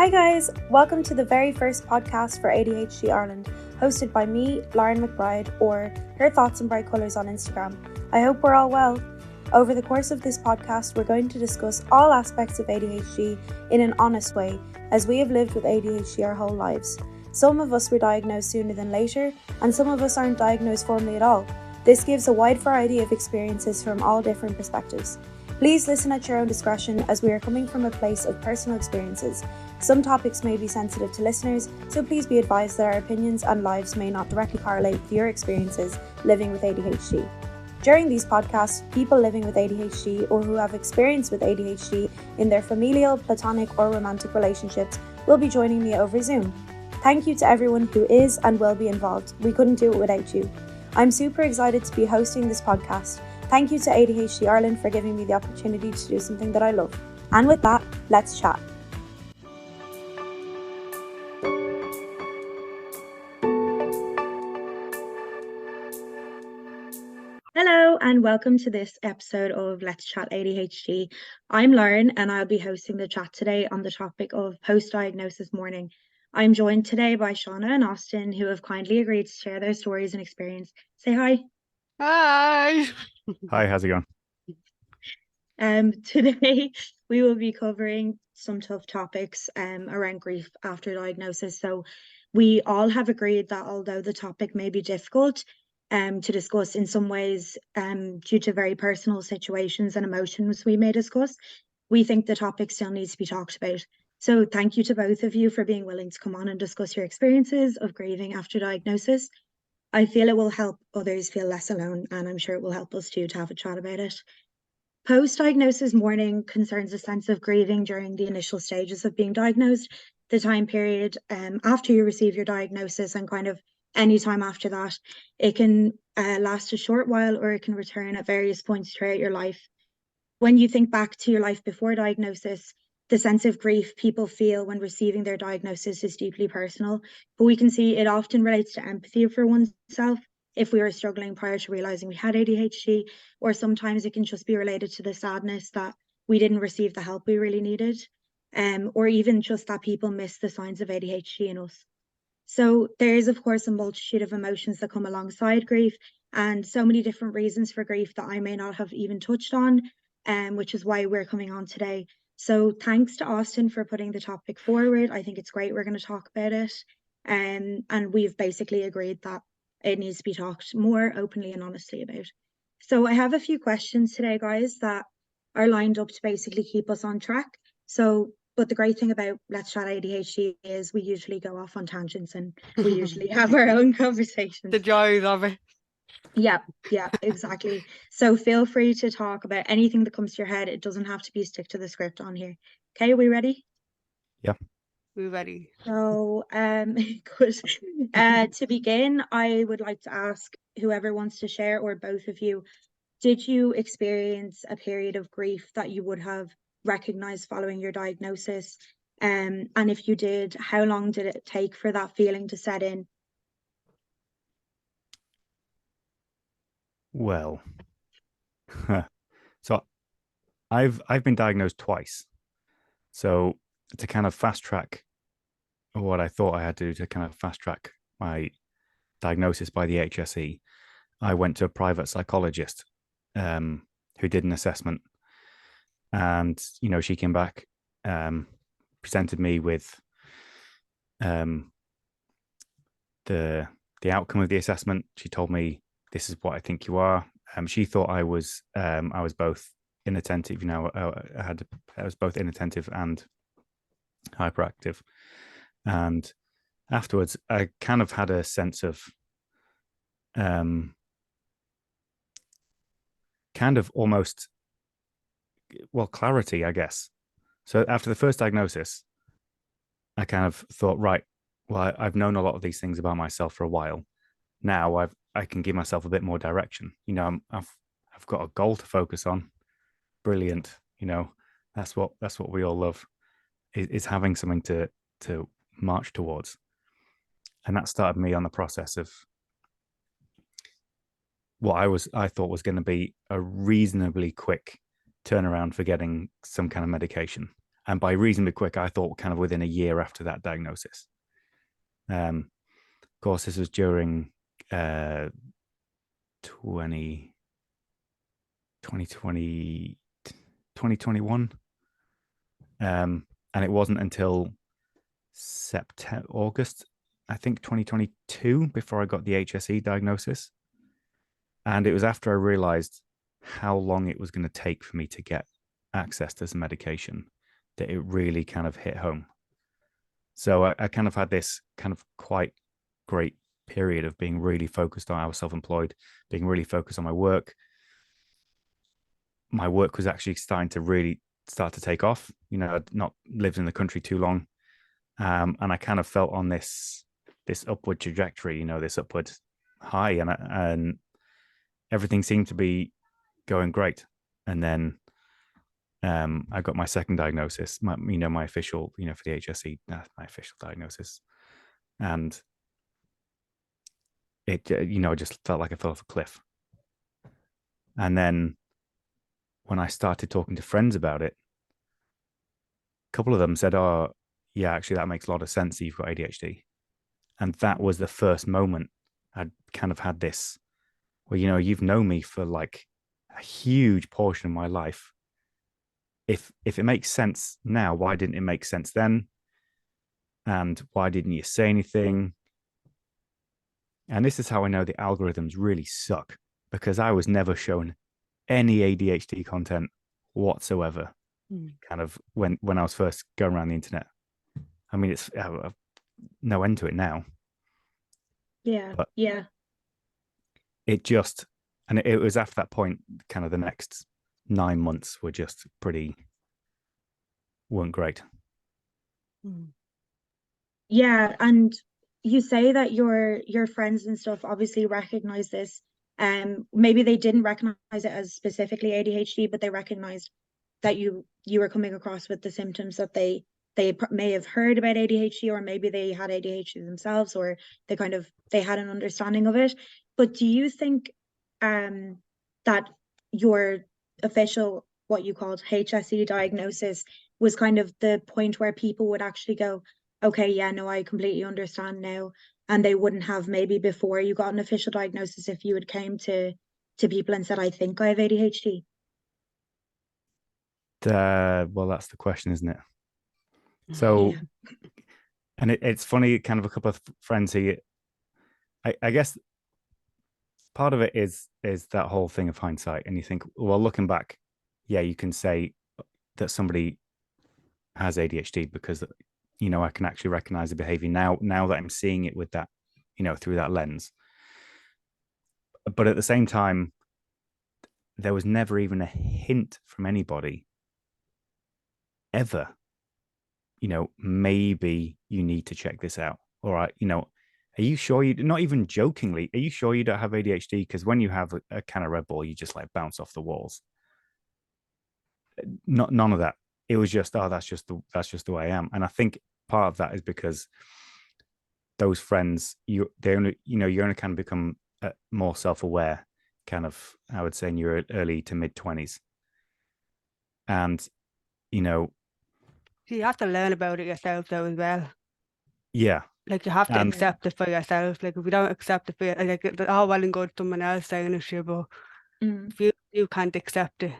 Hi guys, welcome to the very first podcast for ADHD Ireland, hosted by me, Lauren McBride, or Her Thoughts in Bright Colours on Instagram. I hope we're all well. Over the course of this podcast, we're going to discuss all aspects of ADHD in an honest way, as we have lived with ADHD our whole lives. Some of us were diagnosed sooner than later, and some of us aren't diagnosed formally at all. This gives a wide variety of experiences from all different perspectives. Please listen at your own discretion, as we are coming from a place of personal experiences. Some topics may be sensitive to listeners, so please be advised that our opinions and lives may not directly correlate with your experiences living with ADHD. During these podcasts, people living with ADHD or who have experience with ADHD in their familial, platonic or romantic relationships will be joining me over Zoom. Thank you to everyone who is and will be involved. We couldn't do it without you. I'm super excited to be hosting this podcast. Thank you to ADHD Ireland for giving me the opportunity to do something that I love. And with that, let's chat. Hello and welcome to this episode of Let's Chat ADHD. I'm Lauren and I'll be hosting the chat today on the topic of post-diagnosis mourning. I'm joined today by Shauna and Austin, who have kindly agreed to share their stories and experience. Say hi. Hi. Hi, how's it going? Today we will be covering some tough topics around grief after diagnosis. So we all have agreed that although the topic may be difficult to discuss in some ways due to very personal situations and emotions we may discuss, we think the topic still needs to be talked about. So thank you to both of you for being willing to come on and discuss your experiences of grieving after diagnosis. I feel it will help others feel less alone, and I'm sure it will help us too to have a chat about it. Post-diagnosis mourning concerns a sense of grieving during the initial stages of being diagnosed, the time period after you receive your diagnosis, and kind of any time after that. It can last a short while, or it can return at various points throughout your life. When you think back to your life before diagnosis, the sense of grief people feel when receiving their diagnosis is deeply personal, but we can see it often relates to empathy for oneself if we were struggling prior to realizing we had ADHD, or sometimes it can just be related to the sadness that we didn't receive the help we really needed, or even just that people miss the signs of ADHD in us. So there is, of course, a multitude of emotions that come alongside grief, and so many different reasons for grief that I may not have even touched on, which is why we're coming on today. So thanks to Austin for putting the topic forward. I think it's great we're going to talk about it. And we've basically agreed that it needs to be talked more openly and honestly about. So I have a few questions today, guys, that are lined up to basically keep us on track. But the great thing about Let's Chat ADHD is we usually go off on tangents and we usually have our own conversations. The joys of it. Yeah, exactly. So feel free to talk about anything that comes to your head. It doesn't have to be stick to the script on here. Okay, are we ready? Yeah. We're ready. So, good. To begin, I would like to ask whoever wants to share, or both of you, did you experience a period of grief that you would have recognized following your diagnosis? And if you did, how long did it take for that feeling to set in? Well, so I've been diagnosed twice. So to kind of fast track what I thought I had to do to kind of fast track my diagnosis by the HSE, I went to a private psychologist who did an assessment, and she came back, presented me with the outcome of the assessment. She told me, "This is what I think you are." She thought I was both inattentive. I was both inattentive and hyperactive. And afterwards, I kind of had a sense of kind of almost, clarity, I guess. So after the first diagnosis, I kind of thought, right, well, I've known a lot of these things about myself for a while. Now I can give myself a bit more direction. I've got a goal to focus on. Brilliant. That's what we all love, is having something to march towards. And that started me on the process of what I thought was going to be a reasonably quick turnaround for getting some kind of medication. And by reasonably quick, I thought kind of within a year after that diagnosis. Of course, this was during 2020, 2021. And it wasn't until August, I think 2022, before I got the HSE diagnosis. And it was after I realized how long it was going to take for me to get access to some medication that it really kind of hit home. So I kind of had this kind of quite great period of being really focused on, I was self-employed, being really focused on my work. My work was actually starting to really start to take off. You know, I'd not lived in the country too long. And I kind of felt on this upward trajectory, you know, this upward high, and everything seemed to be going great. And then I got my second diagnosis, my official, for the HSE, my official diagnosis. And it, it just felt like I fell off a cliff. And then when I started talking to friends about it, a couple of them said, "Oh, yeah, actually, that makes a lot of sense that you've got ADHD." And that was the first moment I'd kind of had this, well, you've known me for like a huge portion of my life. If it makes sense now, why didn't it make sense then? And why didn't you say anything? And this is how I know the algorithms really suck, because I was never shown any ADHD content whatsoever. Kind of when I was first going around the internet. I mean, it's no end to it now. Yeah. But yeah. It was after that point, kind of the next 9 months weren't great. Yeah, and you say that your friends and stuff obviously recognize this. Maybe they didn't recognize it as specifically ADHD, but they recognized that you were coming across with the symptoms that they may have heard about ADHD, or maybe they had ADHD themselves, or they had an understanding of it. But do you think that your official, what you called HSE diagnosis, was kind of the point where people would actually go, okay, yeah, no, I completely understand now, and they wouldn't have maybe before you got an official diagnosis if you had came to people and said, I think I have ADHD? Well, that's the question, isn't it? So, Yeah. and it's funny, kind of a couple of friends here. I guess part of it is that whole thing of hindsight, and you think, well, looking back, yeah, you can say that somebody has ADHD because I can actually recognize the behavior now that I'm seeing it with that, through that lens. But at the same time, there was never even a hint from anybody ever, maybe you need to check this out. All right, are you sure you, not even jokingly, are you sure you don't have ADHD? Because when you have a can of Red Bull, you just like bounce off the walls. None of that. It was just, oh, that's just the way I am. And I think part of that is because those friends, you only kind of become more self-aware, kind of, I would say, in your early to mid 20s. And, you have to learn about it yourself though as well. Yeah. Like you have to accept it for yourself. Like if you don't accept it for like all well and good someone else saying it, sure, but if you can't accept it.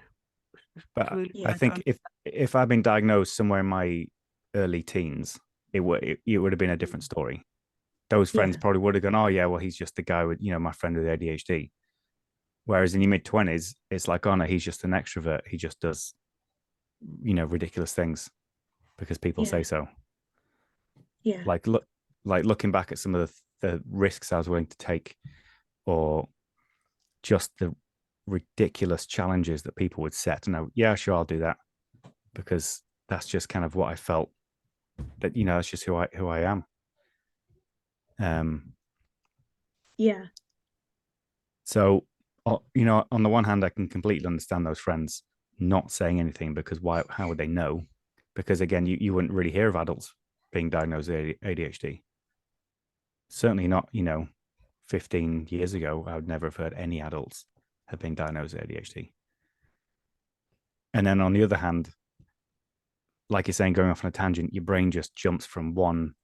But I think if I'd been diagnosed somewhere in my early teens, it would have been a different story. Those friends probably would have gone, oh yeah, well, he's just the guy with, my friend with ADHD. Whereas in your mid 20s, it's like, oh no, he's just an extrovert. He just does, ridiculous things because people say so. Yeah. Like looking back at some of the risks I was willing to take, or just the ridiculous challenges that people would set. And yeah, sure, I'll do that, because that's just kind of what I felt that, that's just who I am. Yeah. So, on the one hand, I can completely understand those friends not saying anything, because how would they know? Because again, you wouldn't really hear of adults being diagnosed with ADHD. Certainly not, 15 years ago, I would never have heard any adults have been diagnosed with ADHD. And then on the other hand, like you're saying, going off on a tangent, your brain just jumps from one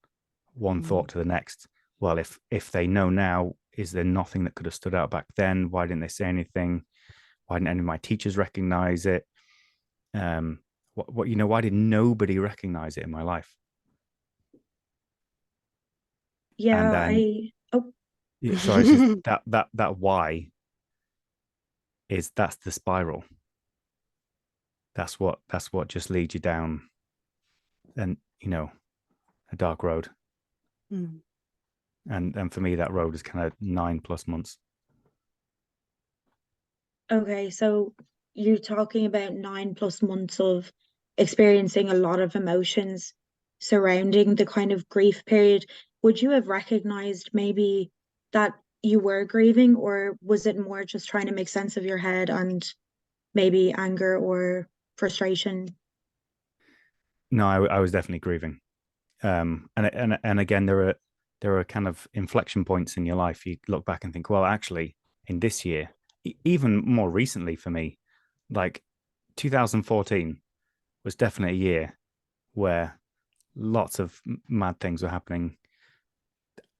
thought to the next. Well, if they know now, is there nothing that could have stood out back then? Why didn't they say anything? Why didn't any of my teachers recognize it? Why did nobody recognize it in my life? Yeah, And then sorry, it's just that why that's the spiral. That's what just leads you down, and a dark road. And for me, that road is kind of 9+ months. Okay, so you're talking about 9+ months of experiencing a lot of emotions surrounding the kind of grief period. Would you have recognized maybe that you were grieving, or was it more just trying to make sense of your head and maybe anger or frustration? No, I was definitely grieving. And again, there are kind of inflection points in your life. You look back and think, well, actually, in this year, even more recently for me, like 2014 was definitely a year where lots of mad things were happening.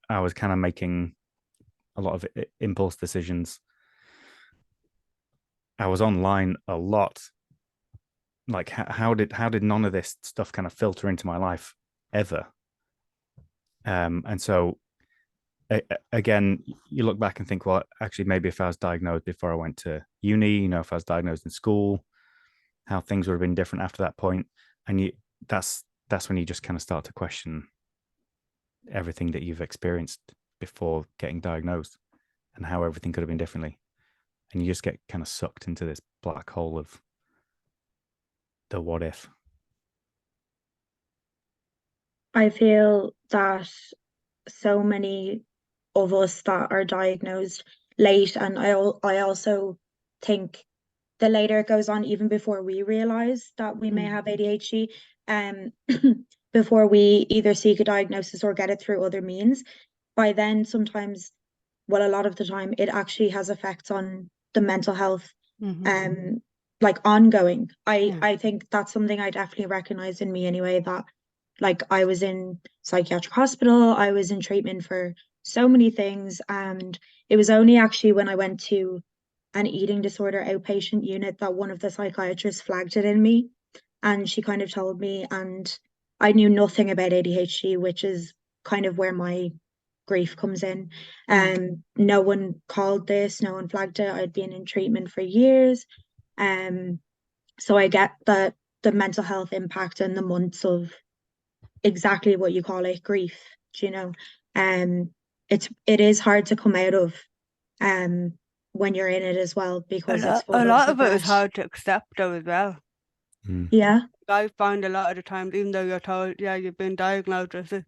I was kind of making a lot of impulse decisions. I was online a lot. Like, how did none of this stuff kind of filter into my life ever? And so again, you look back and think, well, actually, maybe if I was diagnosed before I went to uni, if I was diagnosed in school, how things would have been different after that point. And that's when you just kind of start to question everything that you've experienced before getting diagnosed and how everything could have been differently. And you just get kind of sucked into this black hole of the what if. I feel that so many of us that are diagnosed late, and I also think the later it goes on, even before we realize that we may have ADHD, before we either seek a diagnosis or get it through other means, by then sometimes, well, a lot of the time, it actually has effects on the mental health, like ongoing. I think that's something I definitely recognize in me anyway, that like I was in psychiatric hospital, I was in treatment for so many things, and it was only actually when I went to an eating disorder outpatient unit that one of the psychiatrists flagged it in me, and she kind of told me, and I knew nothing about ADHD, which is kind of where my grief comes in. No one called this, no one flagged it. I'd been in treatment for years. So I get the mental health impact and the months of exactly what you call it, grief, it is hard to come out of when you're in it as well, because it's full a of lot of it is regret. hard to accept though as well. Yeah. I found a lot of the times, even though you're told, yeah, you've been diagnosed with it,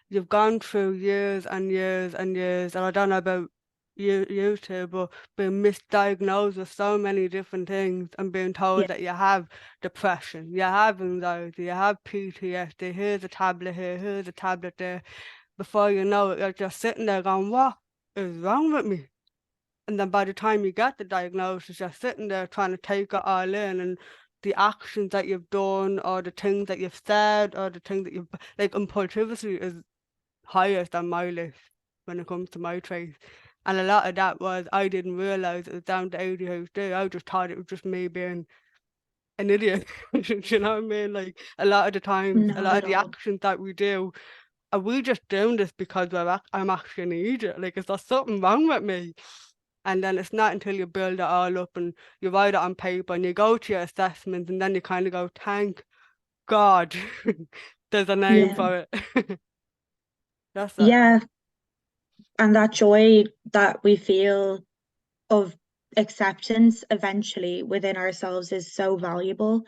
you've gone through years and years and years, and I don't know about you two, but being misdiagnosed with so many different things and being told that you have depression, you have anxiety, you have PTSD, here's a tablet here, here's a tablet there. Before you know it, you're just sitting there going, what is wrong with me? And then by the time you get the diagnosis, you're sitting there trying to take it all in, and the actions that you've done or the things that you've said or the things that you've, like, impulsivity is higher than my list when it comes to my traits. And a lot of that was I didn't realize it was down to ADHD. I just thought it was just me being an idiot. You know what I mean? Like, a lot of the times, a lot of the actions that we do, are we just doing this because I'm actually an idiot? Like, is there something wrong with me? And then it's not until you build it all up and you write it on paper and you go to your assessments, and then you kind of go, thank God there's a name for it. That's it. Yeah. And that joy that we feel of acceptance eventually within ourselves is so valuable.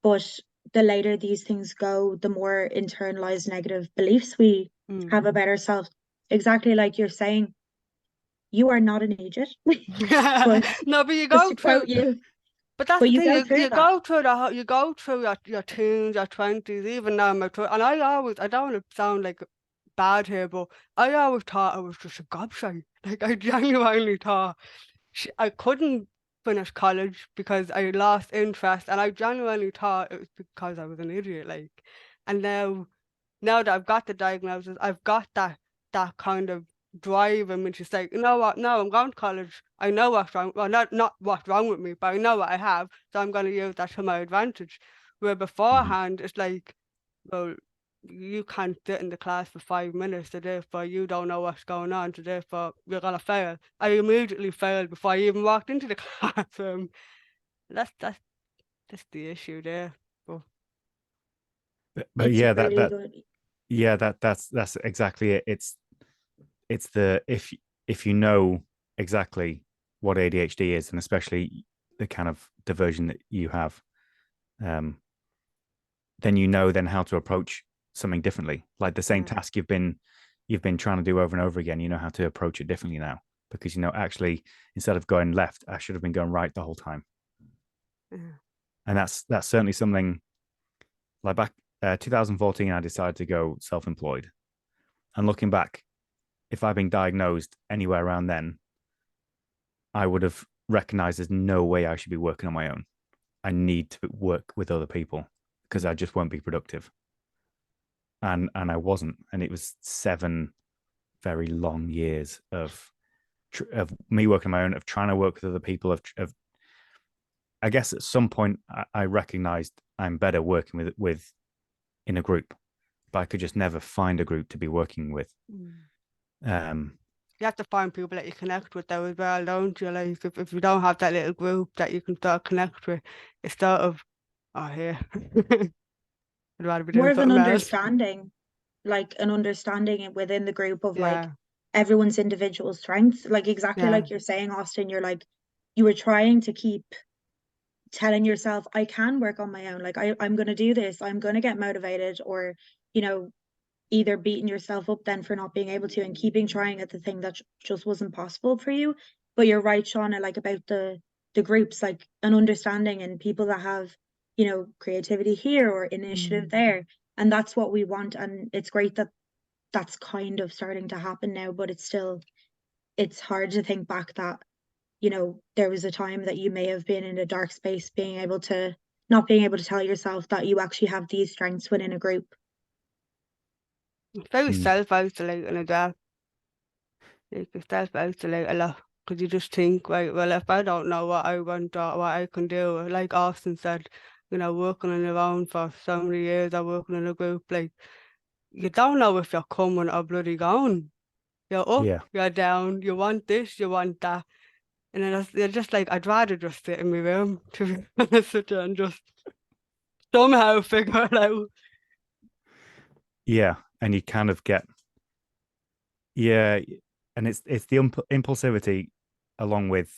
But the later these things go, the more internalized negative beliefs we have about ourselves. Exactly like you're saying, you are not an idiot. No, but you go through. But that's the thing. You go through your teens, your 20s, even now my and I don't want to sound like bad here, but I always thought I was just a gobshite. Like, I genuinely thought I couldn't finish college because I lost interest, and I genuinely thought it was because I was an idiot. Like, and now that I've got the diagnosis, I've got that kind of drive in me to say, you know what, no, I'm going to college. I know what's wrong. Well, not what's wrong with me, but I know what I have, so I'm going to use that to my advantage. Where beforehand, it's like, well, you can't sit in the class for 5 minutes, so therefore you don't know what's going on, so therefore you're gonna fail. I immediately failed before I even walked into the classroom. That's the issue there. But But It's yeah, really good. that's exactly it. It's the if you know exactly what ADHD is, and especially the kind of diversion that you have, then you know then how to approach something differently. Like the same task you've been trying to do over and over again, you know how to approach it differently now, because you know, actually, instead of going left, I should have been going right the whole time. And that's certainly something. Like back 2014, I decided to go self-employed, and looking back, if I'd been diagnosed anywhere around then, I would have recognized there's no way I should be working on my own. I need to work with other people because I just won't be productive. And I wasn't. And it was 7 very long years of me working on my own, of trying to work with other people, of I guess at some point I recognized I'm better working with in a group, but I could just never find a group to be working with. You have to find people that you connect with though as well, don't you? Like if you don't have that little group that you can start connect with, it's sort of, oh here. I'd rather be More doing of an something else. understanding, like an understanding within the group of like Yeah. everyone's individual strengths. Like exactly Yeah. like you're saying, Austin, you're like, you were trying to keep telling yourself, I can work on my own. Like I'm going to do this. I'm going to get motivated, or, you know, either beating yourself up then for not being able to and keeping trying at the thing that just wasn't possible for you. But you're right, Shauna, like about the groups, like an understanding and people that have, you know, creativity here or initiative there. And that's what we want. And it's great that that's kind of starting to happen now, but it's hard to think back that, you know, there was a time that you may have been in a dark space, not being able to tell yourself that you actually have these strengths within a group. It's very self-isolating as well. You can self-isolate a lot because you just think, right, well, if I don't know what I want or what I can do, like Austin said, you know, working on your own for so many years or working in a group, like, you don't know if you're coming or bloody going. You're up, you're down, you want this, you want that. And then you're just like, I'd rather just sit in my room, to be honest with you, and just somehow figure it out. Yeah, and you kind of get, and it's the impulsivity along with,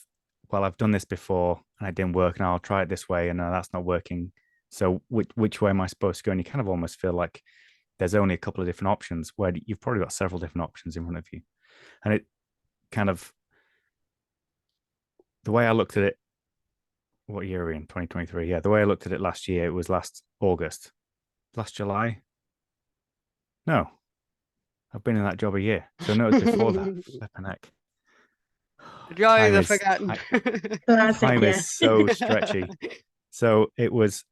well, I've done this before and it didn't work, and I'll try it this way, and that's not working. So which way am I supposed to go? And you kind of almost feel like there's only a couple of different options, where you've probably got several different options in front of you. And it kind of, the way I looked at it, what year are we in? 2023. Yeah, the way I looked at it last year, it was last July. No, I've been in that job a year. So no, it's before that. Flipping heck. The joys of forgetting. Time is so stretchy. So it was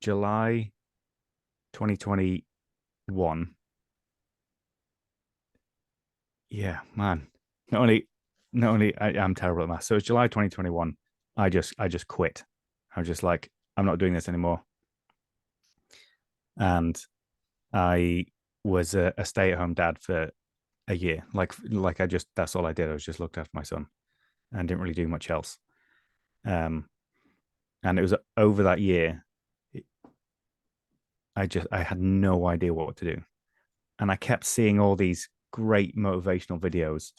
July 2021. Yeah, man. Not only I'm terrible at math. So it's July 2021. I just quit. I was just like, I'm not doing this anymore. And I was a stay-at-home dad for a year. Like that's all I did. I was just looked after my son and didn't really do much else. And it was over that year, I had no idea what to do. And I kept seeing all these great motivational videos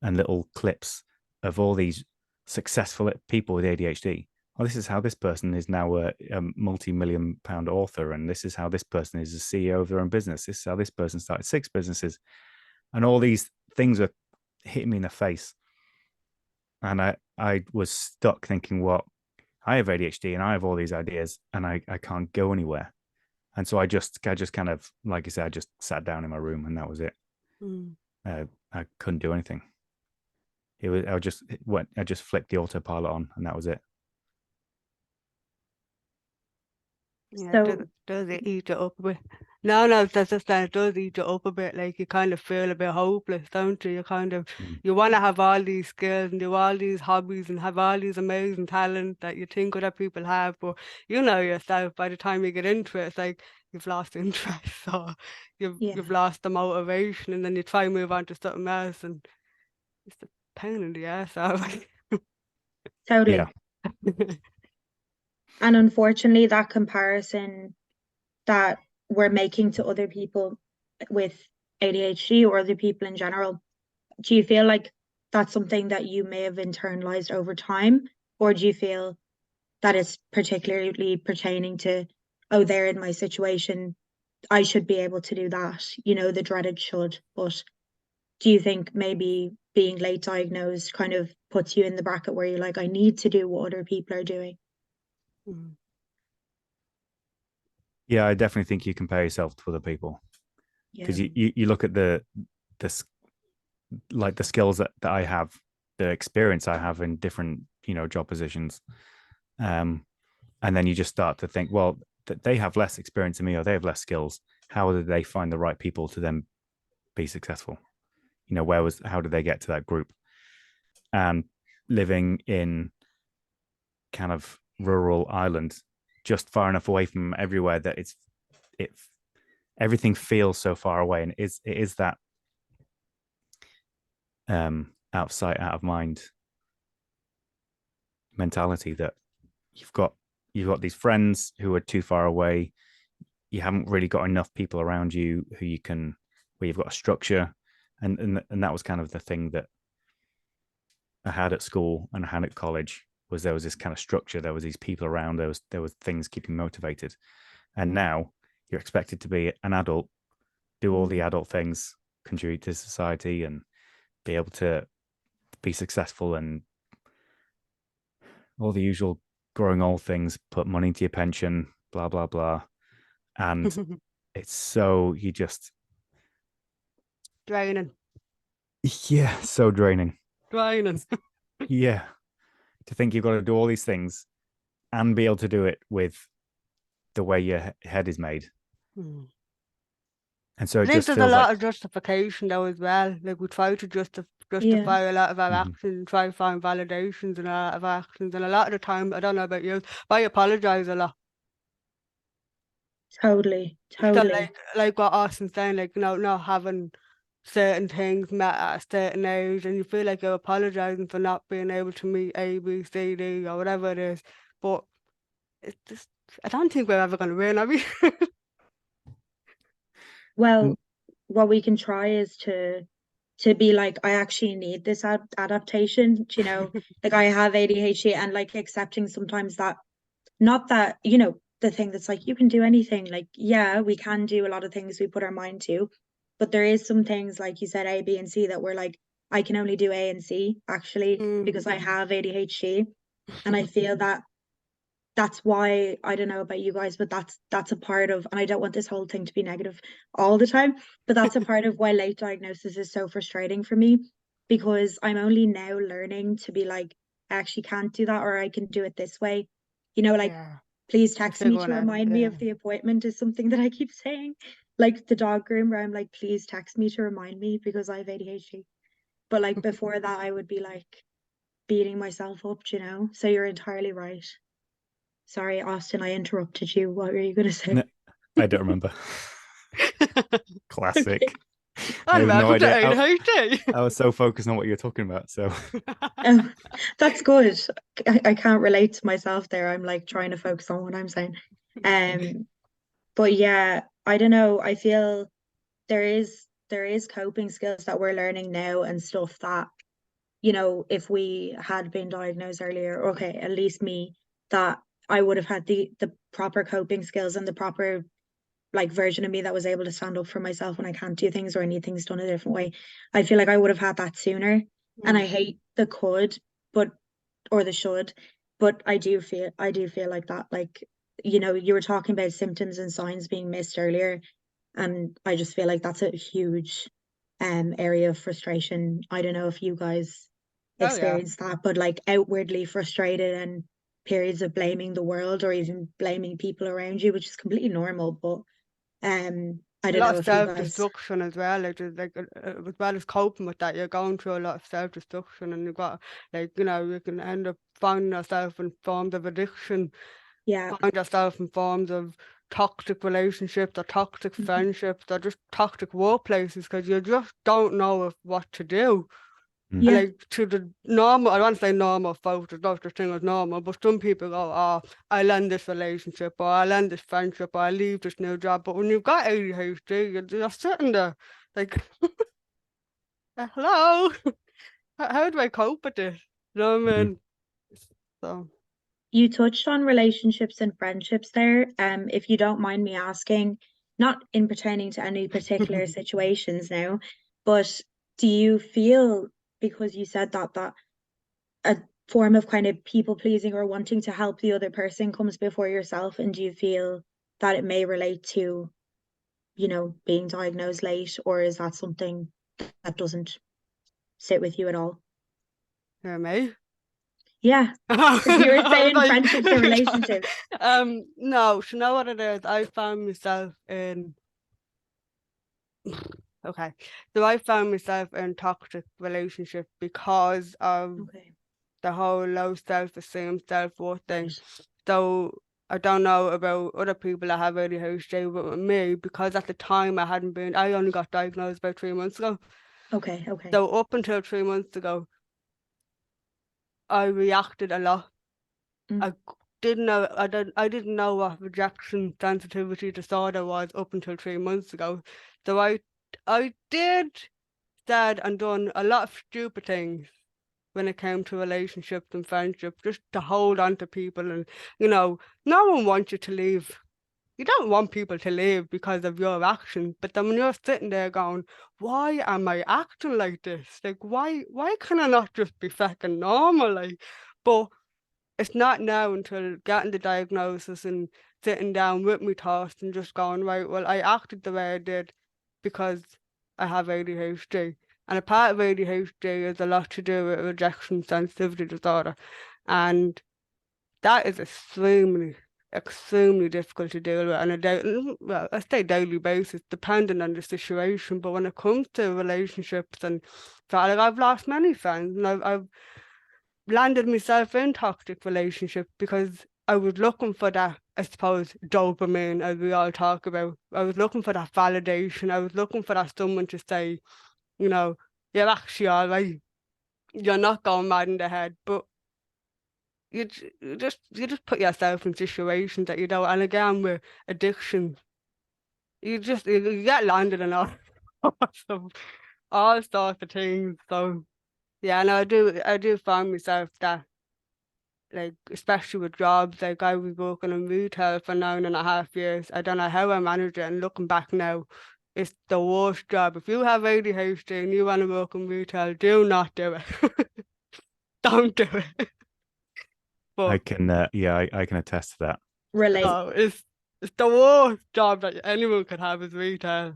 and little clips of all these successful people with ADHD. Oh, this is how this person is now a multi-million-pound author, and this is how this person is a CEO of their own business. This is how this person started 6 businesses, and all these things are hitting me in the face. And I was stuck thinking, well, I have ADHD and I have all these ideas, and I can't go anywhere. And so I just kind of, like I said, I just sat down in my room, and that was it. I couldn't do anything. I just flicked the autopilot on, and that was it. Yeah, So does it eat it up a bit? No, that's just that it does eat it up a bit. Like you kind of feel a bit hopeless, don't you? You want to have all these skills and do all these hobbies and have all these amazing talent that you think other people have, but you know yourself, by the time you get into it, it's like you've lost interest or you've yeah, you've lost the motivation, and then you try and move on to something else, and it's a pain in the ass. Yeah. totally. And unfortunately, that comparison that we're making to other people with ADHD or other people in general, do you feel like that's something that you may have internalized over time? Or do you feel that it's particularly pertaining to, oh, they're in my situation, I should be able to do that, the dreaded should. But do you think maybe being late diagnosed kind of puts you in the bracket where you're like, I need to do what other people are doing? Mm. Yeah, I definitely think you compare yourself to other people, Yeah. because you look at the like the skills that I have, the experience I have in different job positions, and then you just start to think, well, they have less experience than me, or they have less skills. How did they find the right people to then be successful? How did they get to that group? And living in kind of rural Ireland, just far enough away from everywhere that everything feels so far away, and it is that out of sight, out of mind mentality, that you've got these friends who are too far away. You haven't really got enough people around you where you've got a structure, and that was kind of the thing that I had at school and I had at college, was there was this kind of structure, there was these people around, there was things keeping motivated. And now you're expected to be an adult, do all the adult things, contribute to society, and be able to be successful, and all the usual growing old things, put money into your pension, blah blah blah. And it's so Draining. yeah, so draining. Yeah, To think you've got to do all these things and be able to do it with the way your head is made. And so I it think just there's a feels lot like, of justification though as well. Like we try to justify a lot of our actions, try to find validations in a lot of actions, and a lot of the time, I don't know about you, but I apologise a lot. Totally. So like what Austin's saying, like not having certain things met at a certain age, and you feel like you're apologising for not being able to meet A, B, C, D, or whatever it is. But it's just, I don't think we're ever going to win, are we? Well, what we can try is to be like, I actually need this adaptation, like I have ADHD, and like accepting sometimes that, not that, the thing that's like, you can do anything. Like, yeah, we can do a lot of things we put our mind to, but there is some things, like you said, A, B, and C, that we're like, I can only do A and C actually because I have ADHD. And I feel that that's why, I don't know about you guys, but that's a part of, and I don't want this whole thing to be negative all the time, but that's a part of why late diagnosis is so frustrating for me, because I'm only now learning to be like, I actually can't do that, or I can do it this way. Like, Yeah. please text me to Figuring out, remind me of the appointment is something that I keep saying. Like the dog groomer, I'm like, please text me to remind me because I have ADHD. But like before that, I would be like beating myself up, So you're entirely right. Sorry, Austin, I interrupted you. What were you going to say? no, I don't remember. Classic. Okay. I have no welcome to idea. ADHD. I was so focused on what you're talking about. So That's good. I can't relate to myself there. I'm like trying to focus on what I'm saying. But yeah, I don't know. I feel there is coping skills that we're learning now and stuff that, if we had been diagnosed earlier, okay, at least me, that I would have had the proper coping skills and the proper like version of me that was able to stand up for myself when I can't do things or I need things done a different way. I feel like I would have had that sooner. And I hate the could, but or the should, but I do feel like that. Like, you were talking about symptoms and signs being missed earlier. And I just feel like that's a huge area of frustration. I don't know if you guys experience that, but like outwardly frustrated and periods of blaming the world or even blaming people around you, which is completely normal. But I A don't lot know of if you guys. self-destruction as well, like as well as coping with that, you're going through a lot of self-destruction, and you've got, like, you know, you can end up finding yourself in forms of addiction, Yeah. find yourself in forms of toxic relationships or toxic friendships or just toxic workplaces, because you just don't know what to do. And Yeah. like, to the normal, I don't want to say normal folks, there's no such thing as normal, but some people go, oh, I'll end this relationship, or I'll end this friendship, or I'll leave this new job. But when you've got ADHD, you're sitting there like, hello, how do I cope with this? You know what I mean? So, You touched on relationships and friendships there. If you don't mind me asking, not in pertaining to any particular situations now, but do you feel, because you said that a form of kind of people pleasing or wanting to help the other person comes before yourself, and do you feel that it may relate to, you know, being diagnosed late, or is that something that doesn't sit with you at all? hear me? Yeah, because you were saying Like, friendships and relationships. no, you know what it is? I found myself in okay, so I found myself in toxic relationship because of Okay. the whole low self-esteem, self-worth thing. Right. So I don't know about other people that have ADHD, but with me, because at the time I only got diagnosed about 3 months ago. Okay. Okay. So up until 3 months ago, I reacted a lot. Mm. I didn't know what rejection sensitivity disorder was up until 3 months ago. So I said and done a lot of stupid things when it came to relationships and friendships, just to hold on to people. And, you know, no one wants you to leave. You don't want people to leave because of your actions. But then when you're sitting there going, why am I acting like this? Like, why can I not just be fucking normal? Like, but it's not now until getting the diagnosis and sitting down with my thoughts and just going, right, well, I acted the way I did because I have ADHD. And a part of ADHD is a lot to do with rejection sensitivity disorder. And that is extremely difficult to deal with on I say daily basis, depending on the situation. But when it comes to relationships and like, I've lost many friends, and I've landed myself in toxic relationships because I was looking for that, I suppose, dopamine, as we all talk about. I was looking for that validation. I was looking for that someone to say, you know, you're actually all right. You're not going mad in the head. But you just put yourself in situations that you don't. And again, with addiction, you get landed in all all sorts of things. So yeah, and I do find myself that, like, especially with jobs, like I was working in retail for 9.5 years. I don't know how I managed it, and looking back now, it's the worst job. If you have ADHD and you want to work in retail, do not do it. Don't do it. I But can, I can attest to that. Relate. no, it's the worst job that anyone could have is retail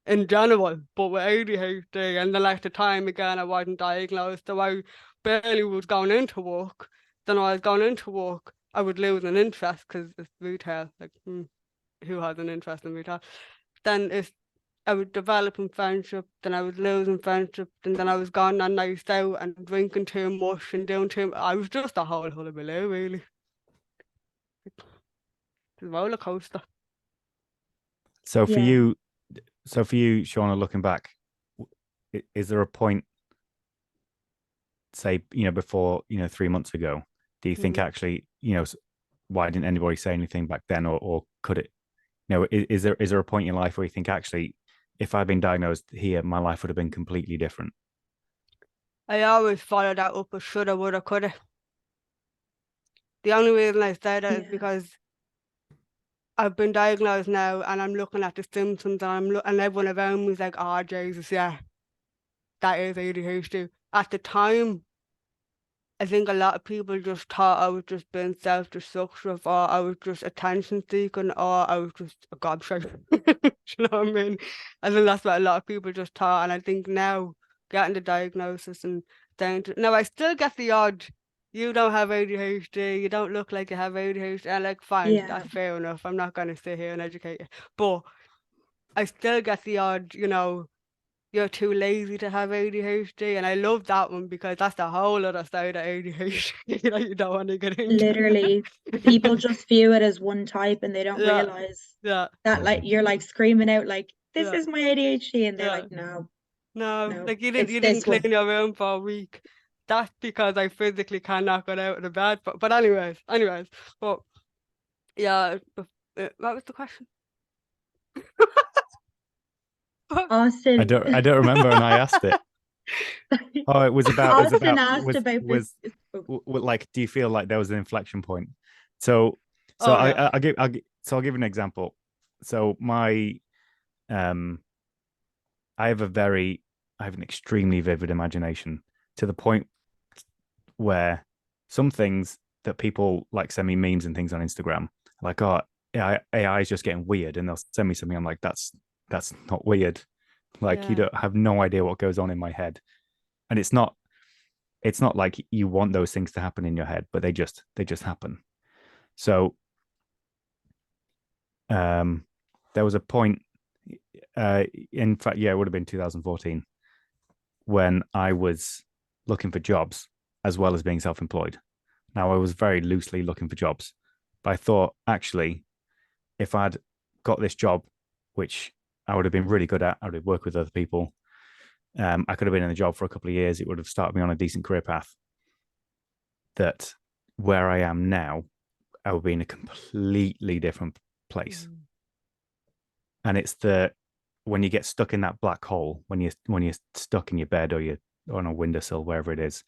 in general. But with ADHD, and then like the time again, I wasn't diagnosed, so I barely was going into work. Then when I was going into work, I would lose an interest because it's retail. Like, who has an interest in retail? Then I was developing friendship, then I was losing friendship, and then I was going on nights out and drinking too much and doing too much. I was just a whole hullabaloo, really. It's a roller coaster. So for Yeah. you, Shauna, looking back, is there a point, say, before, 3 months ago, do you think actually, why didn't anybody say anything back then, or could it, is there a point in your life where you think actually, if I'd been diagnosed here, my life would have been completely different? I always follow that up with shoulda, woulda, coulda. The only reason I say that is because I've been diagnosed now, and I'm looking at the symptoms, and and everyone around me is like, "Oh Jesus, yeah, that is ADHD." At the time, I think a lot of people just thought I was just being self-destructive, or I was just attention seeking, or I was just a gobshite. You know what I mean? I think that's what a lot of people just thought. And I think now, getting the diagnosis and down to now. I still get the odd. You don't have ADHD. You don't look like you have ADHD. And like, fine, Yeah. that's fair enough. I'm not going to sit here and educate you, but I still get the odd. You're too lazy to have ADHD, and I love that one because that's the whole other side of ADHD that you don't want to get into. Literally, people just view it as one type and they don't Yeah. realize Yeah, that like you're like screaming out like this Yeah. is my ADHD, and they're Yeah. like, no, no, no, like you it's didn't this clean one. your room for a week. That's because I physically cannot get out of the bed. But anyways, but yeah, what was the question? Austin, I don't remember when I asked it. Oh, it was about Austin asked about this. like, do you feel like there was an inflection point? So Oh, yeah. I'll give you an example. So my I have an extremely vivid imagination, to the point where some things that people like send me memes and things on Instagram, like, oh, AI is just getting weird, and they'll send me something. I'm like, that's not weird. Like, you Yeah. don't have no idea what goes on in my head. And it's not like you want those things to happen in your head, but they just happen. So there was a point, in fact, yeah, it would have been 2014, when I was looking for jobs as well as being self-employed. Now, I was very loosely looking for jobs, but I thought, actually, if I'd got this job, which I would have been really good at, I would have worked with other people, I could have been in the job for a couple of years. It would have started me on a decent career path. That where I am now, I would be in a completely different place. And it's when you get stuck in that black hole, when you're stuck in your bed, or you're on a windowsill, wherever it is,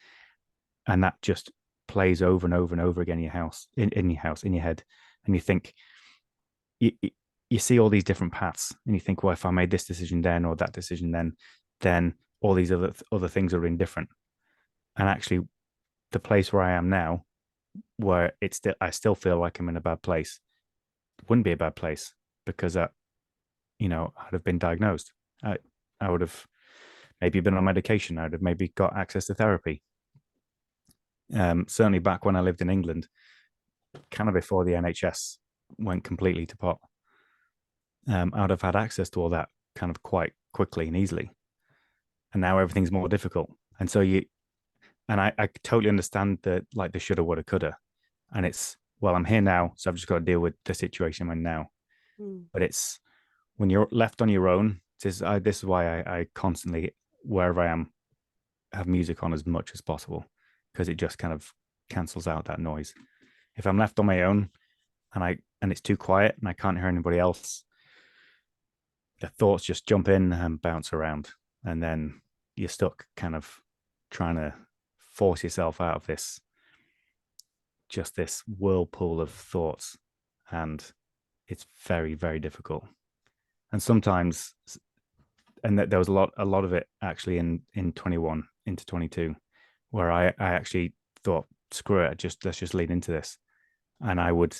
and that just plays over and over and over again in your house, in your head, and you think, you see all these different paths, and you think, well, if I made this decision then, or that decision then all these other things are indifferent. And actually, the place where I am now, where I still feel like I'm in a bad place, wouldn't be a bad place, because I'd have been diagnosed. I would have maybe been on medication. I'd have maybe got access to therapy. Certainly back when I lived in England, kind of before the NHS went completely to pot, I would have had access to all that kind of quite quickly and easily. And now everything's more difficult. And so I totally understand the shoulda, woulda, coulda. And it's, well, I'm here now, so I've just got to deal with the situation I'm in now. But it's when you're left on your own. This is why I constantly, wherever I am, have music on as much as possible, because it just kind of cancels out that noise. If I'm left on my own and it's too quiet and I can't hear anybody else, the thoughts just jump in and bounce around, and then you're stuck kind of trying to force yourself out of this whirlpool of thoughts, and it's very, very difficult. And sometimes, and there was a lot of it actually in 21 into 22, where I actually thought, screw it, let's just lead into this. And I would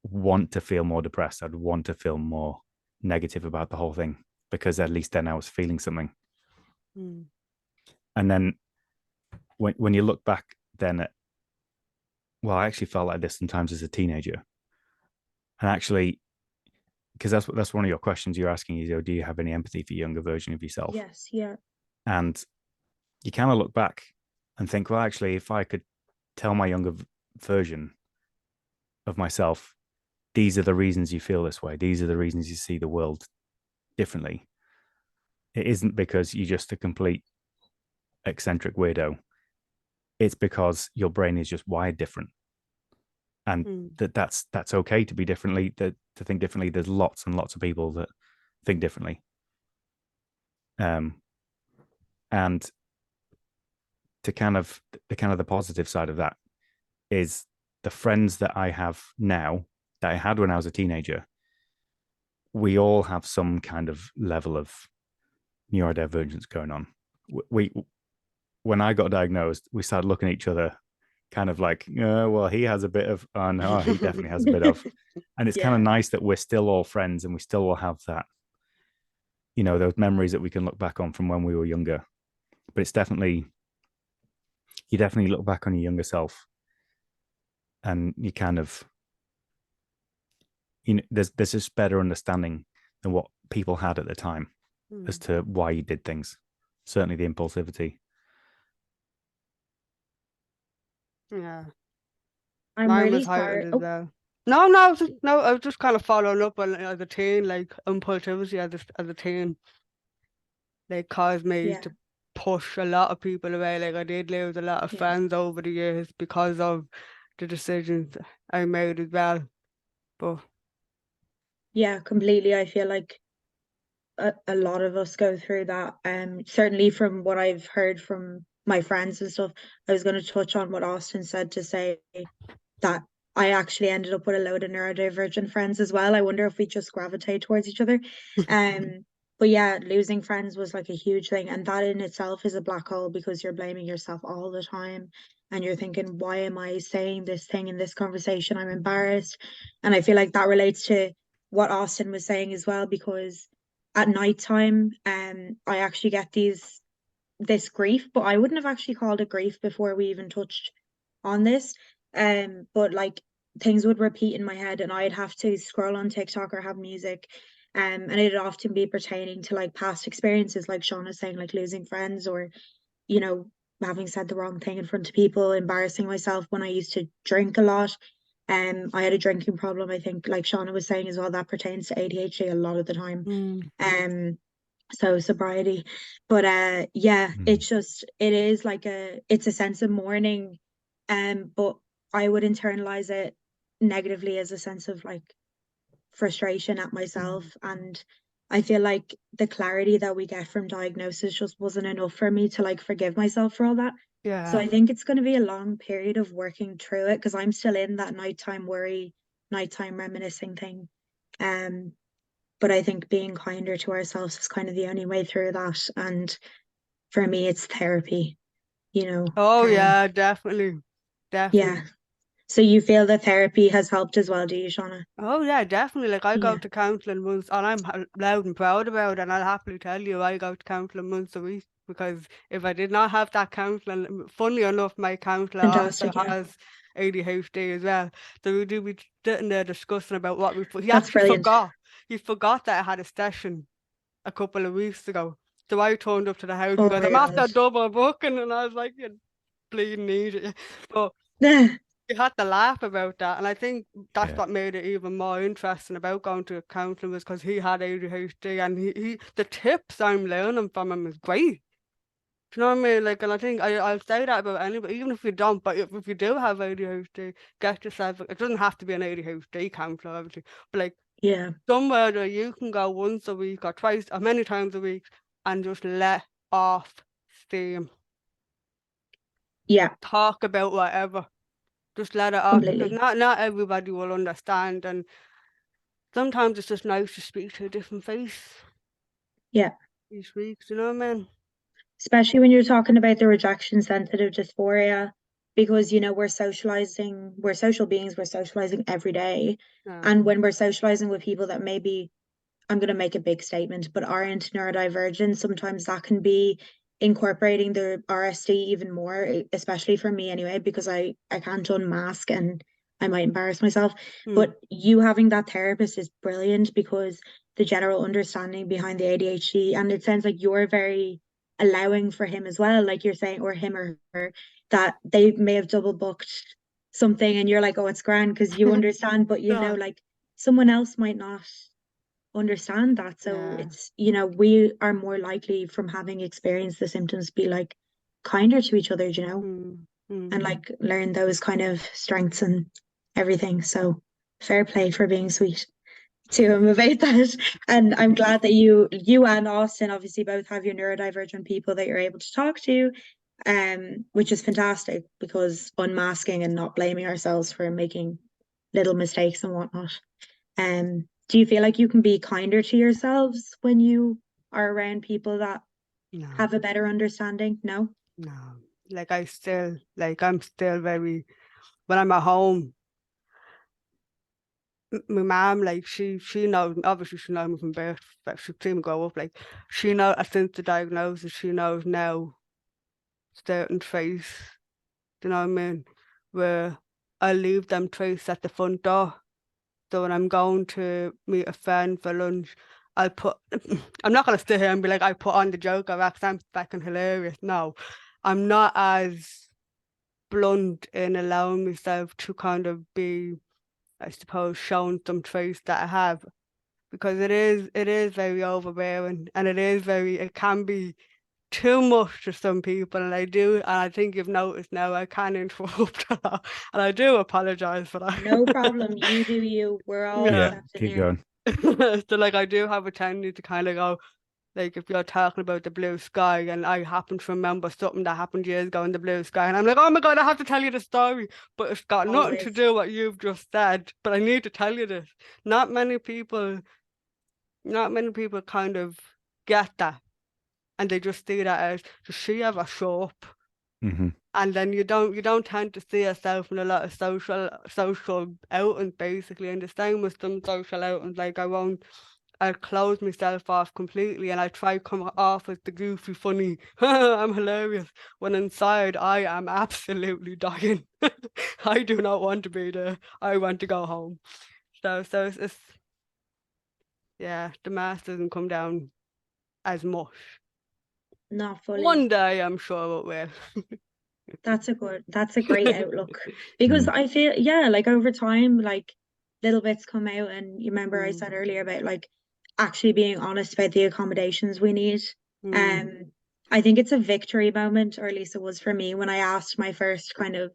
want to feel more depressed. I'd want to feel more negative about the whole thing, because at least then I was feeling something. And then when you look back then I actually felt like this sometimes as a teenager. And actually, because that's one of your questions you're asking is, do you have any empathy for younger version of yourself? Yes, yeah. And you kind of look back and think, well, actually, if I could tell my younger version of myself, these are the reasons you feel this way, these are the reasons you see the world differently, it isn't because you're just a complete eccentric weirdo. It's because your brain is just wired different, and that's okay to be differently, to think differently. There's lots and lots of people that think differently, and to kind of the positive side of that is the friends that I have now that I had when I was a teenager. We all have some kind of level of neurodivergence going on. When I got diagnosed, we started looking at each other kind of like, well, he has a bit of, oh no, he definitely has a bit of. And it's kind of nice that we're still all friends and we still all have that, those memories that we can look back on from when we were younger. but it's definitely, you definitely look back on your younger self and you kind of, there's just better understanding than what people had at the time as to why you did things. Certainly the impulsivity. Yeah. I'm Mine really was heightened sorry. as well. No, I was just kind of following up on as a teen, like impulsivity as a teen, like caused me Yeah, to push a lot of people away. Like I did lose a lot of yeah, friends over the years because of the decisions I made as well. But yeah, completely. I feel like a lot of us go through that. Certainly from what I've heard from my friends and stuff. I was going to touch on what Austin said to say that I actually ended up with a load of neurodivergent friends as well. I wonder if we just gravitate towards each other. Um, but yeah, losing friends was like a huge thing, and that in itself is a black hole because you're blaming yourself all the time, and you're thinking, why am I saying this thing in this conversation? I'm embarrassed, and I feel like that relates to what Austin was saying as well, because at nighttime, I actually get this grief, but I wouldn't have actually called it grief before we even touched on this. But like things would repeat in my head and I'd have to scroll on TikTok or have music. And it'd often be pertaining to like past experiences, like Shauna saying, like losing friends or, you know, having said the wrong thing in front of people, embarrassing myself when I used to drink a lot. I had a drinking problem, I think, like Shauna was saying as well, that pertains to ADHD a lot of the time. Um, so sobriety. But yeah, it's just it is like it's a sense of mourning. But I would internalize it negatively as a sense of like frustration at myself. And I feel like the clarity that we get from diagnosis just wasn't enough for me to like forgive myself for all that. So yeah. I think it's going to be a long period of working through it because I'm still in that nighttime worry, nighttime reminiscing thing. Um, but I think being kinder to ourselves is kind of the only way through that. And for me, it's therapy, you know. Oh yeah, definitely. Yeah. Definitely. So you feel that therapy has helped as well, do you, Shauna? Oh yeah, definitely. Like I go Yeah, to counselling once, and I'm loud and proud about it. And I'll happily tell you, I go to counselling once a week because if I did not have that counselling, funnily enough, my counsellor also fantastic. Yeah, has ADHD as well. So we do be sitting there discussing about what he that's actually brilliant. forgot. He forgot that I had a session a couple of weeks ago. So I turned up to the house. He Oh goes, my "I'm God. after double booking," and I was like, "You bleeding idiot." But we had to laugh about that, and I think that's Yeah. what made it even more interesting about going to counselling was because he had ADHD, and he the tips I'm learning from him is great. Do you know what I mean? Like, and I think I'll say that about anybody, even if you don't, but if you do have ADHD, get yourself. It doesn't have to be an ADHD counselor, obviously, but like Yeah, somewhere that you can go once a week or twice or many times a week and just let off steam, yeah, talk about whatever. Just let it off because completely. not everybody will understand, and sometimes it's just nice to speak to a different face Yeah. each week. Do you know what I mean? Especially when you're talking about the rejection sensitive dysphoria, because, you know, we're social beings, we're socializing every day. Yeah. And when we're socializing with people that maybe I'm going to make a big statement, but aren't neurodivergent, sometimes that can be incorporating the RSD even more, especially for me anyway, because I can't unmask and I might embarrass myself. Mm. But you having that therapist is brilliant because the general understanding behind the ADHD, and it sounds like you're very allowing for him as well, like you're saying, or him or her, that they may have double booked something and you're like, oh, it's grand because you understand, but you know, Yeah. like someone else might not understand that. So Yeah. it's, you know, we are more likely from having experienced the symptoms be like kinder to each other, you know, Mm. Mm. and like learn those kind of strengths and everything. So fair play for being sweet to him about that. And I'm glad that you and Austin obviously both have your neurodivergent people that you're able to talk to, which is fantastic because unmasking and not blaming ourselves for making little mistakes and whatnot. Do you feel like you can be kinder to yourselves when you are around people that No. have a better understanding? No? No. Like I'm still very when I'm at home. My mom, like she knows. Obviously, she knows me from birth. But she seen me grow up. Like she knows since the diagnosis. She knows now certain traits, do you know what I mean? Where I leave them traits at the front door. So when I'm going to meet a friend for lunch, I'll put, I'm not going to sit here and be like, I put on the Joker because I'm fucking hilarious. No, I'm not as blunt in allowing myself to kind of be, I suppose, shown some traits that I have, because it is very overbearing, and it can be too much to some people, and I think you've noticed now I can interrupt a lot, and I do apologize for that. No problem. You do you. We're all Yeah. accepting keep here. going. So like I do have a tendency to kind of go, like if you're talking about the blue sky and I happen to remember something that happened years ago in the blue sky, and I'm like, oh my God, I have to tell you the story, but it's got nothing to Always. do what you've just said, but I need to tell you this. Not many people kind of get that, and they just see that as, does she ever show up? Hmm. And then you don't tend to see yourself in a lot of social outings, basically. And the same with some social outings, like I'll close myself off completely, and I try come off as the goofy, funny, I'm hilarious, when inside I am absolutely dying. I do not want to be there. I want to go home. So it's yeah, the mask doesn't come down as much. Not fully. One day I'm sure it will. That's a great outlook. Because I feel, yeah, like over time, like little bits come out, and you remember I said earlier about like actually being honest about the accommodations we need. I think it's a victory moment, or at least it was for me, when I asked my first kind of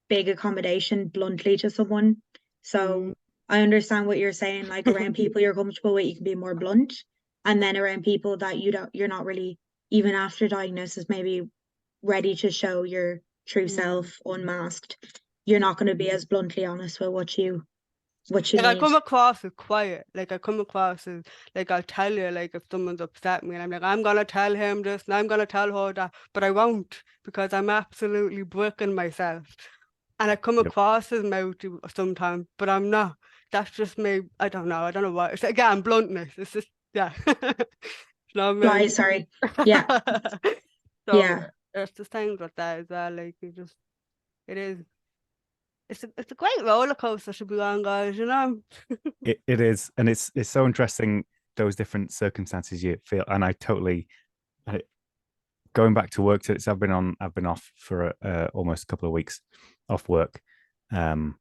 big accommodation bluntly to someone. So I understand what you're saying, like around people you're comfortable with, you can be more blunt. And then around people that you're not really, even after diagnosis, maybe ready to show your true self unmasked, you're not going to be as bluntly honest with what you Like I come across as quiet. Like I come across as, like I'll tell you, like if someone's upset me and I'm like, I'm gonna tell him this and I'm gonna tell her that, but I won't, because I'm absolutely bricking myself. And I come across as mouthy sometimes, but I'm not. That's just me. I don't know why. It's again bluntness. It's just, yeah. You know what I mean? sorry. Yeah. So Yeah. it's the things with that as well. Like it is. It's a great roller coaster to be on, guys, you know. It is, and it's so interesting, those different circumstances you feel. And I totally, going back to work, since I've been off for almost a couple of weeks off work, on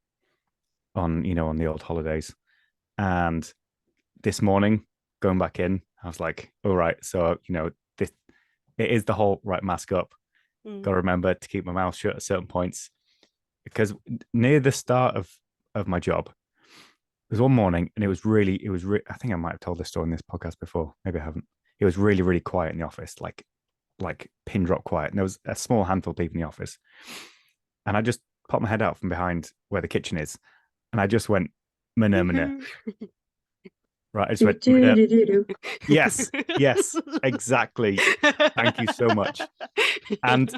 the old holidays, and this morning going back in, I was like, all right, so this, it is the whole right, mask up. Got to remember to keep my mouth shut at certain points, because near the start of my job, there was one morning, and it was I think I might have told this story in this podcast before, maybe I haven't. It was really, really quiet in the office, like pin drop quiet, and there was a small handful of people in the office, and I just popped my head out from behind where the kitchen is, and I just went mana. Right, I just went yes, exactly, thank you so much. And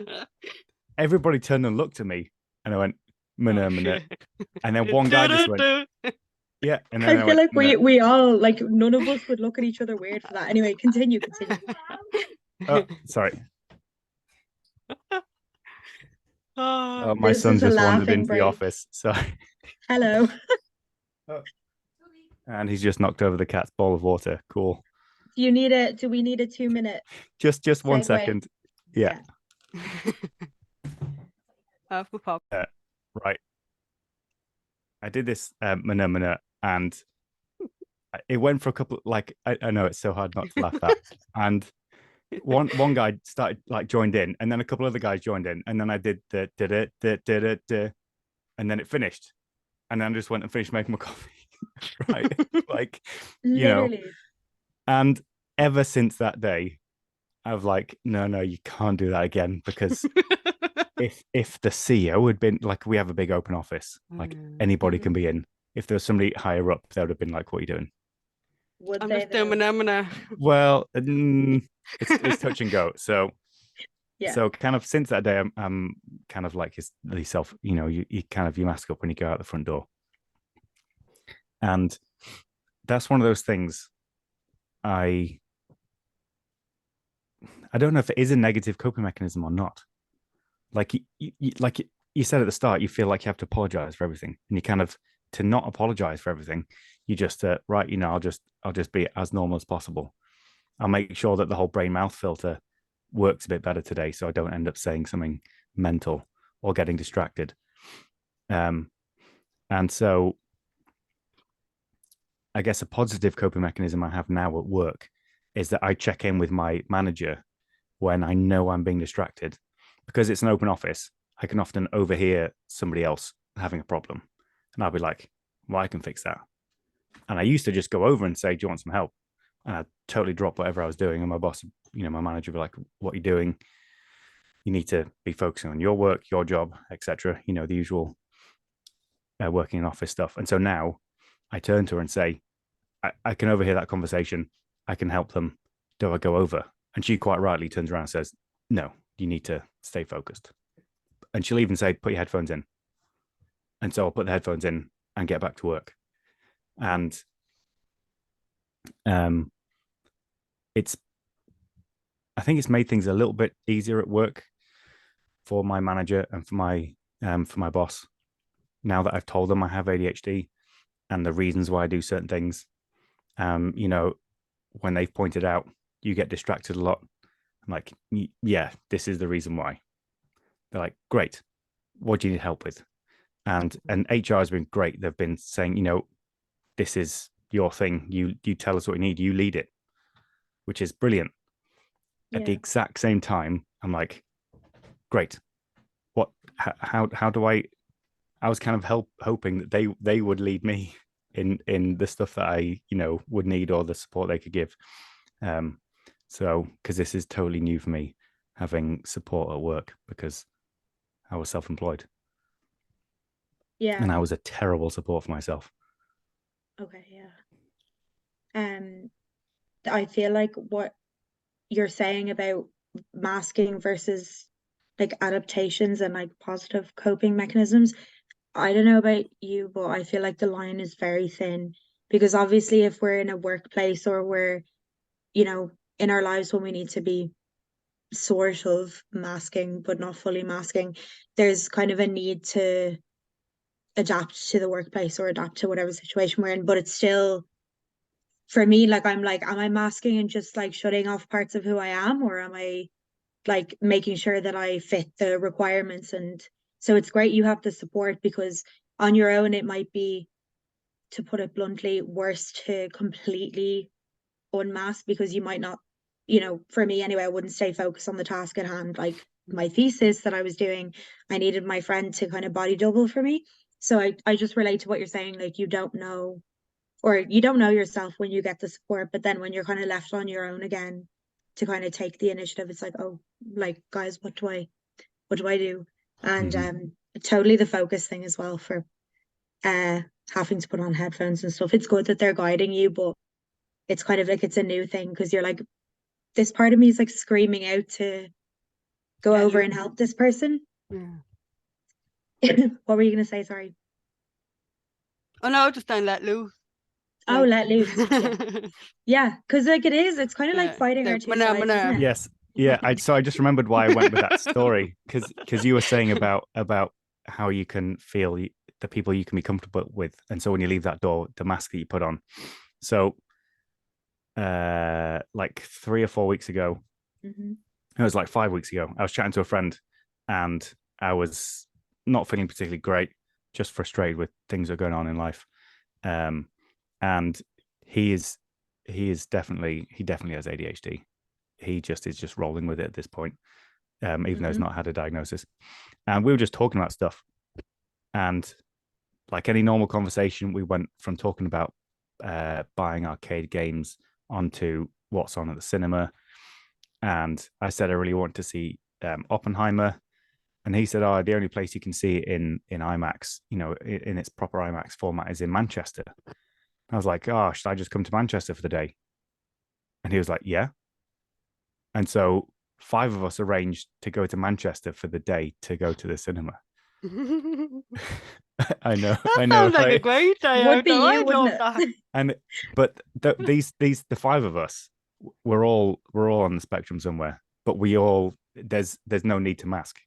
everybody turned and looked at me, and I went mana. And then one guy just went, yeah. And then I feel like we all, like, none of us would look at each other weird for that. Anyway, continue. Oh, sorry. Oh, my This son is a just wandered laughing into the break. office. Sorry. Hello. And he's just knocked over the cat's bowl of water. Cool. Do we need a 2-minute? Just 1 segue? second. Yeah. Right. I did this mana, and it went for a couple. Like I know it's so hard not to laugh at. And one guy started, like, joined in, and then a couple other guys joined in, and then I did the and then it finished, and then I just went and finished making my coffee. Right, like, Literally. And ever since that day, I've like, no, you can't do that again, because if the CEO had been like, we have a big open office, like anybody can be in. If there was somebody higher up, they would have been like, what are you doing? Would I'm they just doing Well, it's touch and go. So yeah. So kind of since that day, I'm kind of like his self, you kind of, you mask up when you go out the front door. And that's one of those things I don't know if it is a negative coping mechanism or not, like you said at the start, you feel like you have to apologize for everything, and you kind of, to not apologize for everything, you just right, I'll just be as normal as possible. I'll make sure that the whole brain mouth filter works a bit better today, so I don't end up saying something mental or getting distracted. And so I guess a positive coping mechanism I have now at work is that I check in with my manager when I know I'm being distracted. Because it's an open office, I can often overhear somebody else having a problem. And I'll be like, well, I can fix that. And I used to just go over and say, do you want some help? And I'd totally drop whatever I was doing. And my boss, my manager would be like, what are you doing? You need to be focusing on your work, your job, etc. The usual working in office stuff. And so now I turn to her and say, I can overhear that conversation. I can help them. Do I go over? And she quite rightly turns around and says, no, you need to stay focused. And she'll even say, put your headphones in. And so I'll put the headphones in and get back to work. And I think it's made things a little bit easier at work for my manager and for my boss. Now that I've told them I have ADHD and the reasons why I do certain things, when they've pointed out you get distracted a lot, I'm like, yeah, this is the reason why. They're like, great. What do you need help with? And HR has been great. They've been saying, this is your thing. You tell us what you need. You lead it, which is brilliant. Yeah. At the exact same time, I'm like, great. What? How do I was kind of hoping that they would lead me in the stuff that I would need, or the support they could give. So because this is totally new for me, having support at work, because I was self-employed. Yeah. And I was a terrible support for myself. Okay, yeah. I feel like what you're saying about masking versus like adaptations and like positive coping mechanisms, I don't know about you, but I feel like the line is very thin, because obviously if we're in a workplace or we're, in our lives when we need to be sort of masking but not fully masking, there's kind of a need to adapt to the workplace or adapt to whatever situation we're in. But it's still, for me, like, I'm like, am I masking and just like shutting off parts of who I am, or am I like making sure that I fit the requirements? And so it's great you have the support, because on your own it might be, to put it bluntly, worse to completely unmask, because you might not, for me anyway, I wouldn't stay focused on the task at hand. Like my thesis that I was doing, I needed my friend to kind of body double for me. So I just relate to what you're saying. Like you don't know yourself when you get the support, but then when you're kind of left on your own again to kind of take the initiative, it's like, oh, like, guys, what do I do? And totally the focus thing as well, for having to put on headphones and stuff. It's good that they're guiding you, but it's kind of like, it's a new thing, because you're like, this part of me is like screaming out to go over and help this person. Yeah. What were you going to say? Sorry. Oh no, just don't let loose. Oh, let loose. Yeah, because like it's kind of like fighting our two sides, isn't it? Yes. Yeah. So I just remembered why I went with that story, because you were saying about how you can feel the people you can be comfortable with, and so when you leave that door, the mask that you put on. So like 3 or 4 weeks ago, it was like 5 weeks ago, I was chatting to a friend, and I was not feeling particularly great, just frustrated with things that are going on in life. And he definitely has ADHD. He is just rolling with it at this point, even though he's not had a diagnosis. And we were just talking about stuff, and like any normal conversation, we went from talking about buying arcade games onto what's on at the cinema. And I said I really want to see Oppenheimer, and he said, "Oh, the only place you can see it in IMAX, in its proper IMAX format, is in Manchester." I was like, "Oh, should I just come to Manchester for the day?" And he was like, "Yeah." And so 5 of us arranged to go to Manchester for the day to go to the cinema. I know. That sounds like a great day. Would be you, wouldn't it? And but the 5 of us, we're all on the spectrum somewhere, but we all, there's no need to mask.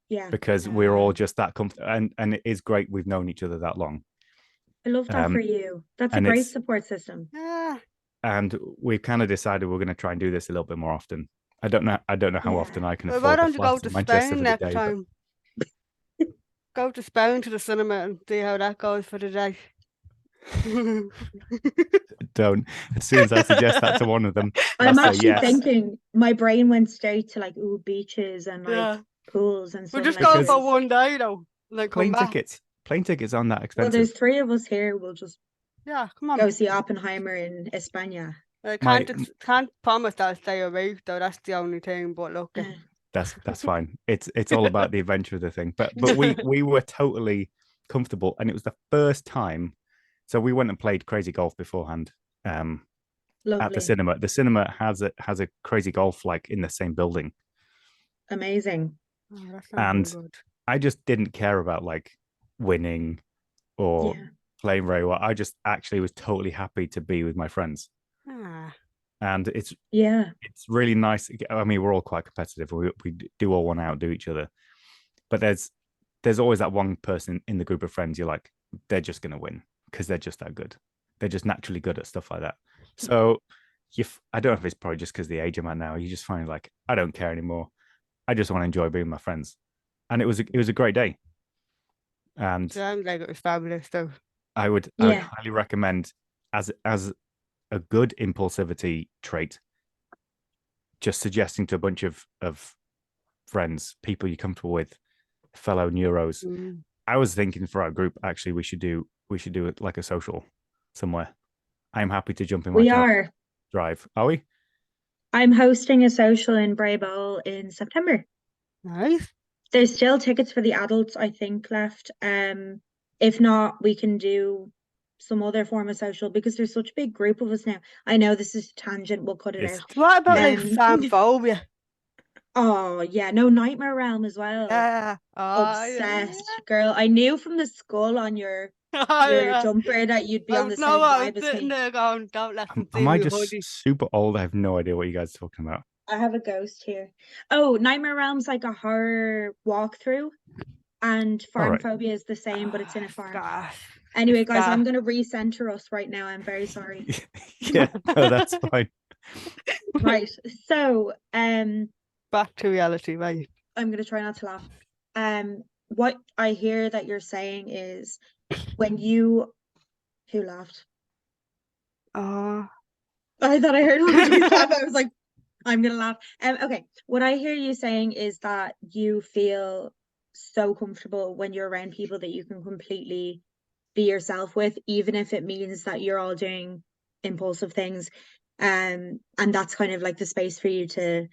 Yeah. because we're all just that comfortable, and it is great we've known each other that long. I love that for you. That's a and great it's- support system. Yeah. And we've kind of decided we're going to try and do this a little bit more often. I don't know how Yeah. often I can Well, why afford the don't you go flights to in Manchester Spain for the next day, but time? Go to Spain to the cinema and see how that goes for the day. don't. As soon as I suggest that to one of them, they'll I'm say actually yes. thinking, my brain went straight to like, ooh, beaches and like Yeah. pools and We'll stuff just like go Because- for that. one day though, and then come back. Plane tickets aren't that Well, expensive. there's 3 of us here. We'll just Yeah, come on. go see Oppenheimer in España. I My- can't promise that I'll stay a week though. That's the only thing. But look, Yeah. That's fine. It's all about the adventure of the thing. But we were totally comfortable, and it was the first time. So we went and played crazy golf beforehand. At the Lovely. cinema. The cinema has a crazy golf like in the same building. Amazing. oh, that's And not good. I just didn't care about like winning or Yeah. playing very well. I just actually was totally happy to be with my friends. Ah, And it's Yeah. really nice. I mean, we're all quite competitive. We do all want to outdo each other. But there's always that one person in the group of friends you're like, they're just going to win because they're just that good. They're just naturally good at stuff like that. So I don't know if it's probably just because the age I'm at now, you just find like, I don't care anymore. I just want to enjoy being with my friends. And it was a great day. And sounds like it was fabulous though. I would Yeah. highly recommend as a good impulsivity trait, just suggesting to a bunch of friends, people you're comfortable with, fellow neuros. Mm. I was thinking for our group, actually, we should do it like a social somewhere. I'm happy to jump in my We car, are. drive. Are we? I'm hosting a social in Bray Bowl in September. Nice. There's still tickets for the adults, I think, left. If not, we can do some other form of social because there's such a big group of us now. I know this is a tangent, we'll cut it It's- out. What about like Um, fanphobia? Oh yeah, no, Nightmare Realm as well. Yeah. Oh, yeah. Obsessed, girl. I knew from the skull on your Oh, yeah. jumper that you'd be I on the know same I was vibe as sitting me. there going, don't let them see Am I me just hoodie. super old? I have no idea what you guys are talking about. I have a ghost here. Oh, Nightmare Realm's like a horror walkthrough, and All right. Phobia is the same, but it's in a farm. Gosh. Anyway, guys, Yeah. I'm gonna recenter us right now. I'm very sorry. Yeah, no, that's fine. Right. So, Back to reality, right? I'm gonna try not to laugh. What I hear that you're saying is when you who laughed? Oh. I thought I heard Louise laugh. I was like, I'm gonna laugh. Okay. What I hear you saying is that you feel so comfortable when you're around people that you can completely be yourself with, even if it means that you're all doing impulsive things. And that's kind of like the space for you to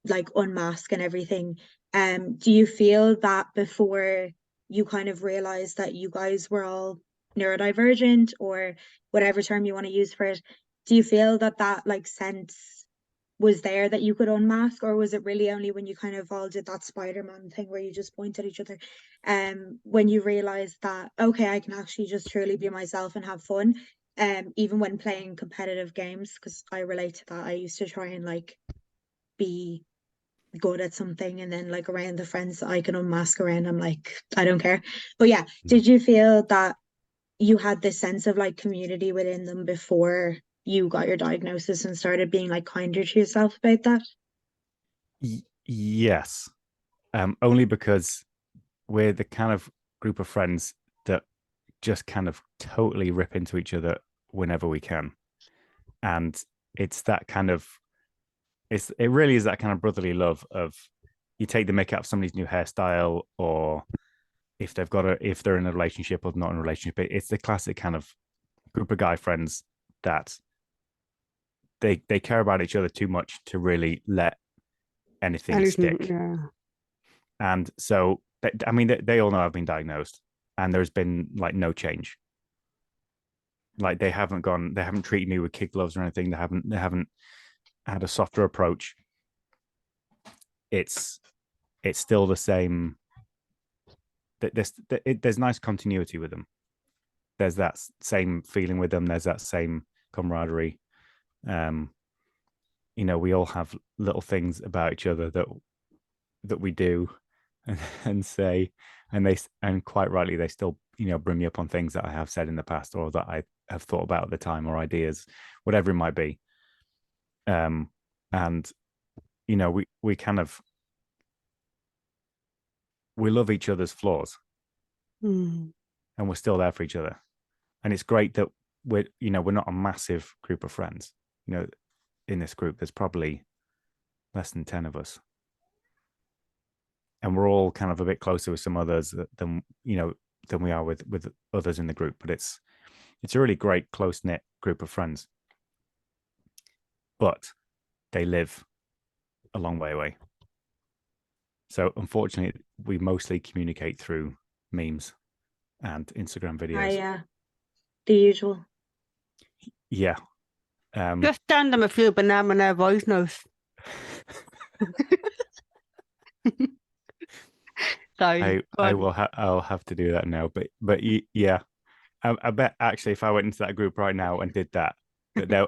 like unmask and everything. Do you feel that before you kind of realized that you guys were all neurodivergent or whatever term you want to use for it, do you feel that like sense was there that you could unmask, or was it really only when you kind of all did that Spider-Man thing where you just point at each other, when you realized that, okay, I can actually just truly be myself and have fun, even when playing competitive games? Because I relate to that. I used to try and like be good at something, and then like around the friends that I can unmask around, I'm like, I don't care. But yeah, did you feel that you had this sense of like community within them before you got your diagnosis and started being like kinder to yourself about that? Yes. Only because we're the kind of group of friends that just kind of totally rip into each other whenever we can. And it's that kind of it really is that kind of brotherly love of you take the mick out of somebody's new hairstyle, or if they're in a relationship or not in a relationship. It's the classic kind of group of guy friends that they care about each other too much to really let anything stick. Yeah. And so, I mean, they all know I've been diagnosed, and there's been like no change. Like they haven't treated me with kid gloves or anything. They haven't had a softer approach. It's still the same. There's nice continuity with them. There's that same feeling with them. There's that same camaraderie. We all have little things about each other that we do. and say, and quite rightly, they still, bring me up on things that I have said in the past or that I have thought about at the time, or ideas, whatever it might be. And we kind of, we love each other's flaws, Mm. and we're still there for each other. And it's great that we're not a massive group of friends. In this group, there's probably less than 10 of us, and we're all kind of a bit closer with some others than we are with others in the group. But it's a really great, close-knit group of friends, but they live a long way away. So unfortunately, we mostly communicate through memes and Instagram videos. Yeah, the usual. Yeah. Just send them a few banana voice notes. Sorry. I'll have to do that now. But yeah, I bet actually if I went into that group right now and did that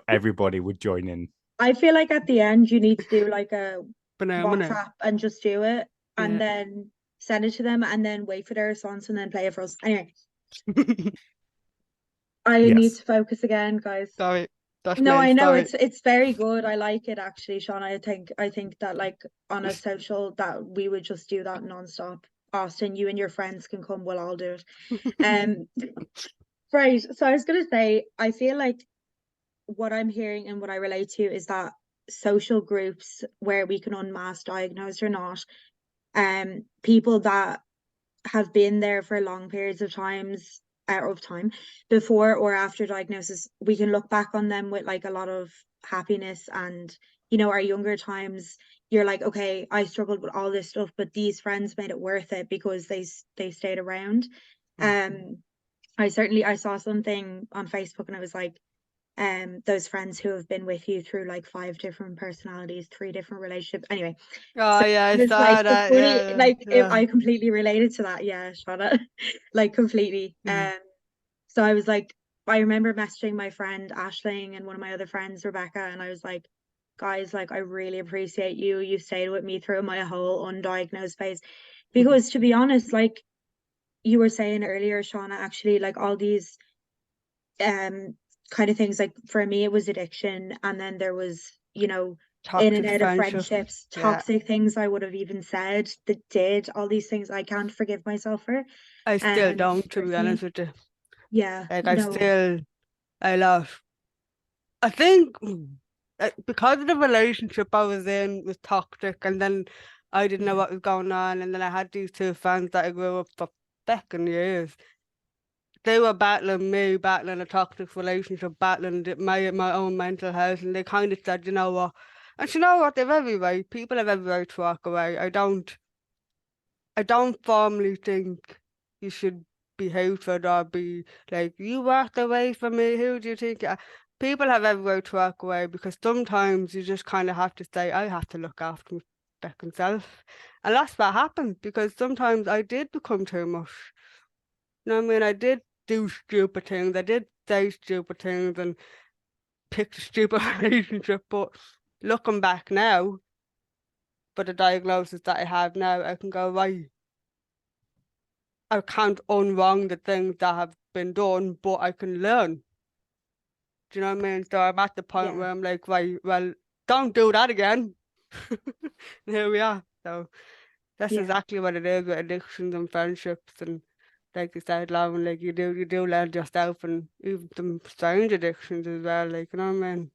everybody would join in. I feel like at the end you need to do like a banana. WhatsApp and just do it, and Yeah. then send it to them, and then wait for their response, and then play it for us. Anyway, I Yes. need to focus again, guys. Sorry. No, I know Sorry. it's very good. I like it actually, Shauna. I think that like on a social that we would just do that nonstop. Austin, you and your friends can come. We'll all do it. Right. So I was gonna say, I feel like what I'm hearing and what I relate to is that social groups where we can unmask diagnosed or not, people that have been there for long periods of time before or after diagnosis, we can look back on them with like a lot of happiness. And our younger times, you're like, okay, I struggled with all this stuff, but these friends made it worth it because they stayed around. I saw something on Facebook and it was like, those friends who have been with you through like 5 different personalities, 3 different relationships. Anyway, Oh, yeah, I it's saw like that. funny, Yeah. I completely related to that. Yeah, Shauna, like completely. So I was like, I remember messaging my friend Aisling and one of my other friends Rebecca, and I was like, guys, like I really appreciate you. You stayed with me through my whole undiagnosed phase, because to be honest, like you were saying earlier, Shauna, actually, like all these kind of things, like for me it was addiction, and then there was in and out of friendships, toxic things I would have even said that did all these things I can't forgive myself for. I still don't, to be honest with you. Yeah, like no. I love. I think because of the relationship I was in was toxic, and then I didn't know what was going on, and then I had these 2 friends that I grew up for fucking years. They were battling me, battling a toxic relationship, battling my own mental health, and they kind of said, you know what? And you know what? They're every right. People have every right to walk away. I don't formally think you should be hatred or be like, you walked away from me. Who do you think? People have every right to walk away, because sometimes you just kind of have to say, I have to look after my fucking self. And that's what happened, because sometimes I did become too much. You know what I mean? I did do stupid things. I did say stupid things and pick a stupid relationship. But looking back now, for the diagnosis that I have now, I can go, right, I can't unwrong the things that have been done, but I can learn. Do you know what I mean? So I'm at the point where I'm like, right, well, don't do that again. And here we are. So that's exactly what it is with addictions and friendships, and like you said, Lauren, like you do learn yourself, and even some strange addictions as well, like, you know what I mean?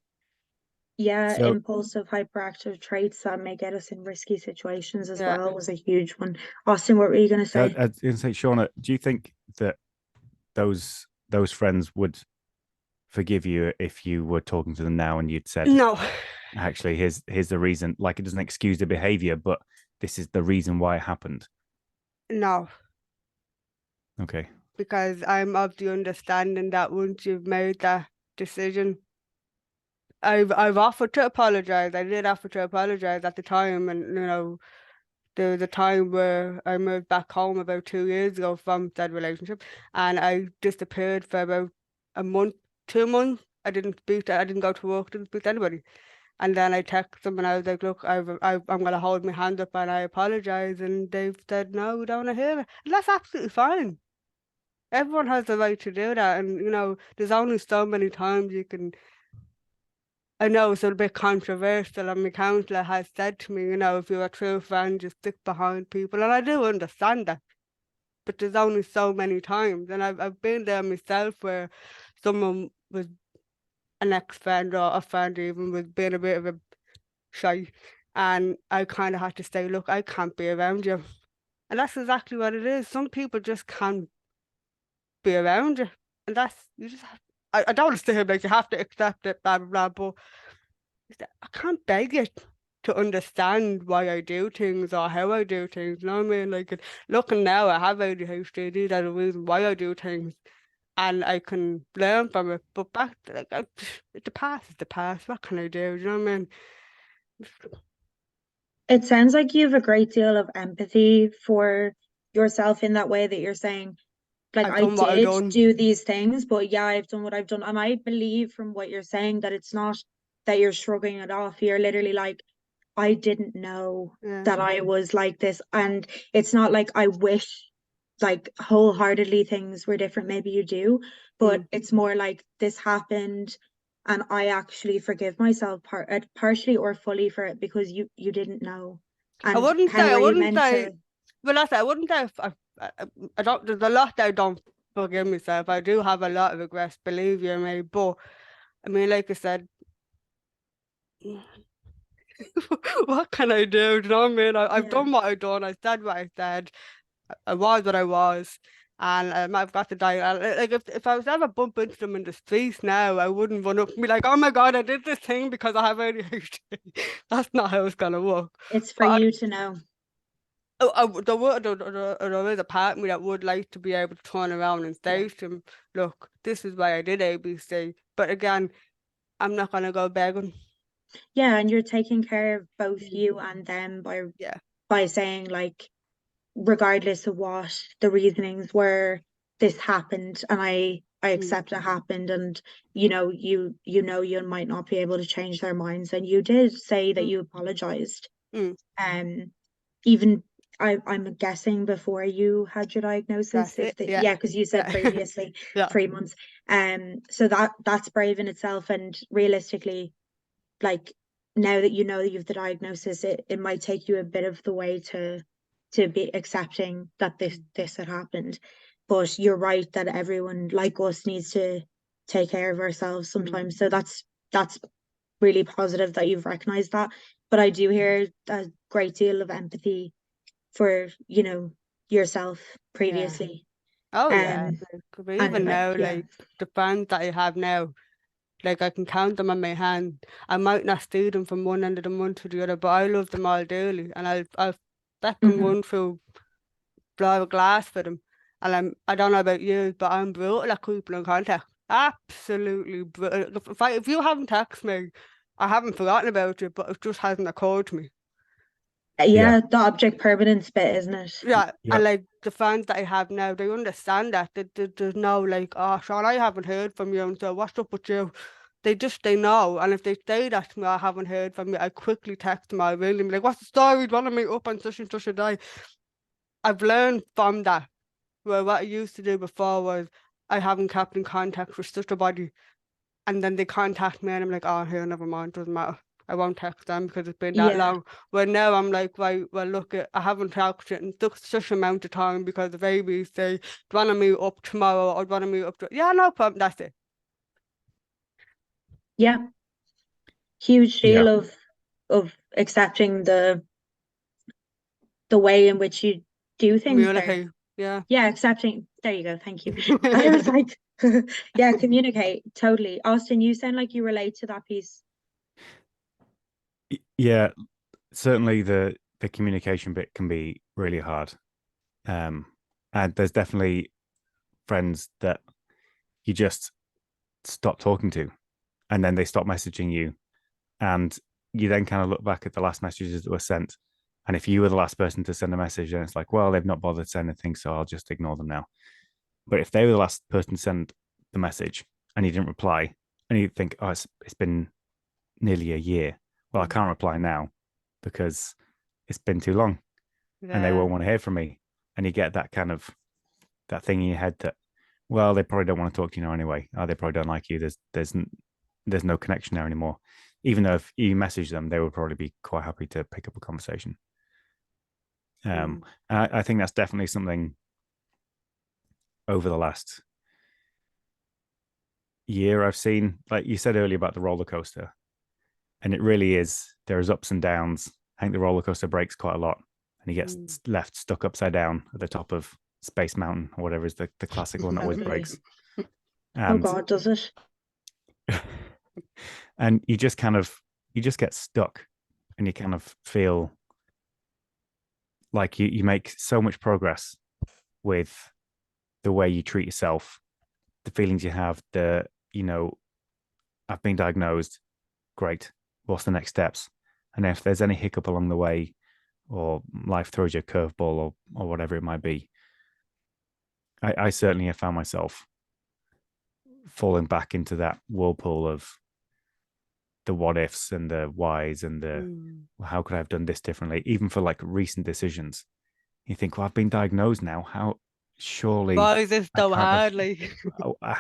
Yeah, So- impulsive, hyperactive traits that may get us in risky situations as well was a huge one. Austin, what were you going to say? I was going to say, Shauna, do you think that those friends would forgive you if you were talking to them now and you'd said, No, actually, here's the reason? Like, it doesn't excuse the behavior, but this is the reason why it happened. no, Okay. because I'm of the understanding that once you've made that decision, I've offered to apologize. I did offer to apologize at the time, and there was a time where I moved back home about 2 years ago from that relationship, and I disappeared for about a month, 2 months. I didn't go to work, didn't speak to anybody. And then I text them and I was like, look, I'm going to hold my hand up and I apologize. And they've said, no, we don't want to hear it. And that's absolutely fine. Everyone has the right to do that. And, you know, there's only so many times you can. I know it's a bit controversial, and my counsellor has said to me, you know, if you're a true friend, you stick behind people. And I do understand that. But there's only so many times. And I've been there myself where someone was an ex-friend or a friend even was being a bit of a shy. And I kind of had to say, look, I can't be around you. And that's exactly what it is. Some people just can't be around you. And that's, you just have, I don't want to say like you have to accept it, blah, blah, blah, but I can't beg it to understand why I do things or how I do things. You know what I mean? Like, looking now, I have ADHD. These are the reason why I do things, and I can learn from it. But back, like, the past is the past. What can I do? You know what I mean? It sounds like you have a great deal of empathy for yourself in that way that you're saying, like, I've I done what I've did done. do these things, but yeah, I've done what I've done. And I believe from what you're saying that it's not that you're shrugging it off. You're literally like, I didn't know Yeah. that I was like this. And it's not like I wish like wholeheartedly things were different. Maybe you do, but it's more like this happened and I actually forgive myself partially or fully for it because you didn't know. I And wouldn't how say, I are you wouldn't meant say, to? well, that's it. I wouldn't say, I don't, there's a lot that I don't forgive myself. I do have a lot of regrets, believe you me, but I mean, like I said, what can I do? Do you know what I mean? I've Yeah. done what I've done. I said what I said. I was what I was. And I've got to die. Like, if I was ever bump into them in the streets now, I wouldn't run up and be like, oh my God, I did this thing because I have ADHD. That's not how it's going to work. It's for But you to know. there is a part of me that would like to be able to turn around and say to them, look, this is why I did ABC. But again, I'm not going to go begging. Yeah, and you're taking care of both you and them Yeah. by saying like, regardless of what the reasonings were, this happened and I accept it happened, and you know you might not be able to change their minds, and you did say that you apologized. Mm. Even I'm guessing before you had your diagnosis, That's it. Yeah. because you said Yeah. previously Yeah. 3 months. So that's brave in itself, and realistically, like, now that you know that you have the diagnosis, it might take you a bit of the way to be accepting that this had happened. But you're right that everyone like us needs to take care of ourselves sometimes. So that's really positive that you've recognized that. But I do hear a great deal of empathy for, yourself previously. Oh yeah. But And even like, now, yeah. like the friends that I have now, like I can count them on my hand. I might not see them from one end of the month to the other, but I love them all dearly, and I'll back and Mhm. run through blow a glass for them. And I don't know about you, but I'm brutal at keeping in contact. Absolutely brutal. If you haven't texted me, I haven't forgotten about you, but it just hasn't occurred to me. Yeah, the object permanence bit, isn't it? Yeah, Yeah. and like the fans that I have now, they understand that. There's no like, oh, Sean, I haven't heard from you, and so what's up with you? They know, and if they say that to me, I haven't heard from you, I quickly text them, I ring them, like, what's the story? Do you want to meet up on such and such a day? I've learned from that, where what I used to do before was I haven't kept in contact with such a body, and then they contact me, and I'm like, oh, here, never mind, doesn't matter. I won't text them because it's been that Yeah. long. Where now I'm like, right, well, look, I haven't texted in such amount of time because the babies say, do you want to meet up tomorrow or do you want to meet up? Yeah, no problem. That's it. Yeah. Huge Yeah. deal of accepting the way in which you do things there. Communicate. Yeah. Yeah, accepting. There you go. Thank you. I was like, yeah, communicate. Totally. Austin, you sound like you relate to that piece. Yeah, certainly the communication bit can be really hard. And there's definitely friends that you just stop talking to, and then they stop messaging you, and you then kind of look back at the last messages that were sent, and if you were the last person to send a message, then it's like, well, they've not bothered sending anything, so I'll just ignore them now. But if they were the last person to send the message and you didn't reply, and you think, oh, it's been nearly a year, well, I can't reply now because it's been too long and they Yeah. won't want to hear from me. And you get that kind of that thing in your head that, well, they probably don't want to talk to you now anyway. Oh, they probably don't like you. There's no connection there anymore. Even though if you message them, they would probably be quite happy to pick up a conversation. And I think that's definitely something over the last year I've seen, like you said earlier about the roller coaster, and it really is. There's ups and downs. I think the roller coaster breaks quite a lot, and he gets left stuck upside down at the top of Space Mountain or whatever is the classic one that always breaks. Oh And God, does it? and you just get stuck, and you kind of feel like you make so much progress with the way you treat yourself, the feelings you have, I've been diagnosed, great. What's the next steps? And if there's any hiccup along the way, or life throws you a curveball, or whatever it might be, I certainly have found myself falling back into that whirlpool of the what ifs and the whys and the well, how could I have done this differently? Even for like recent decisions, you think, well, I've been diagnosed now. How surely Why is this I so can't hard? have, Like,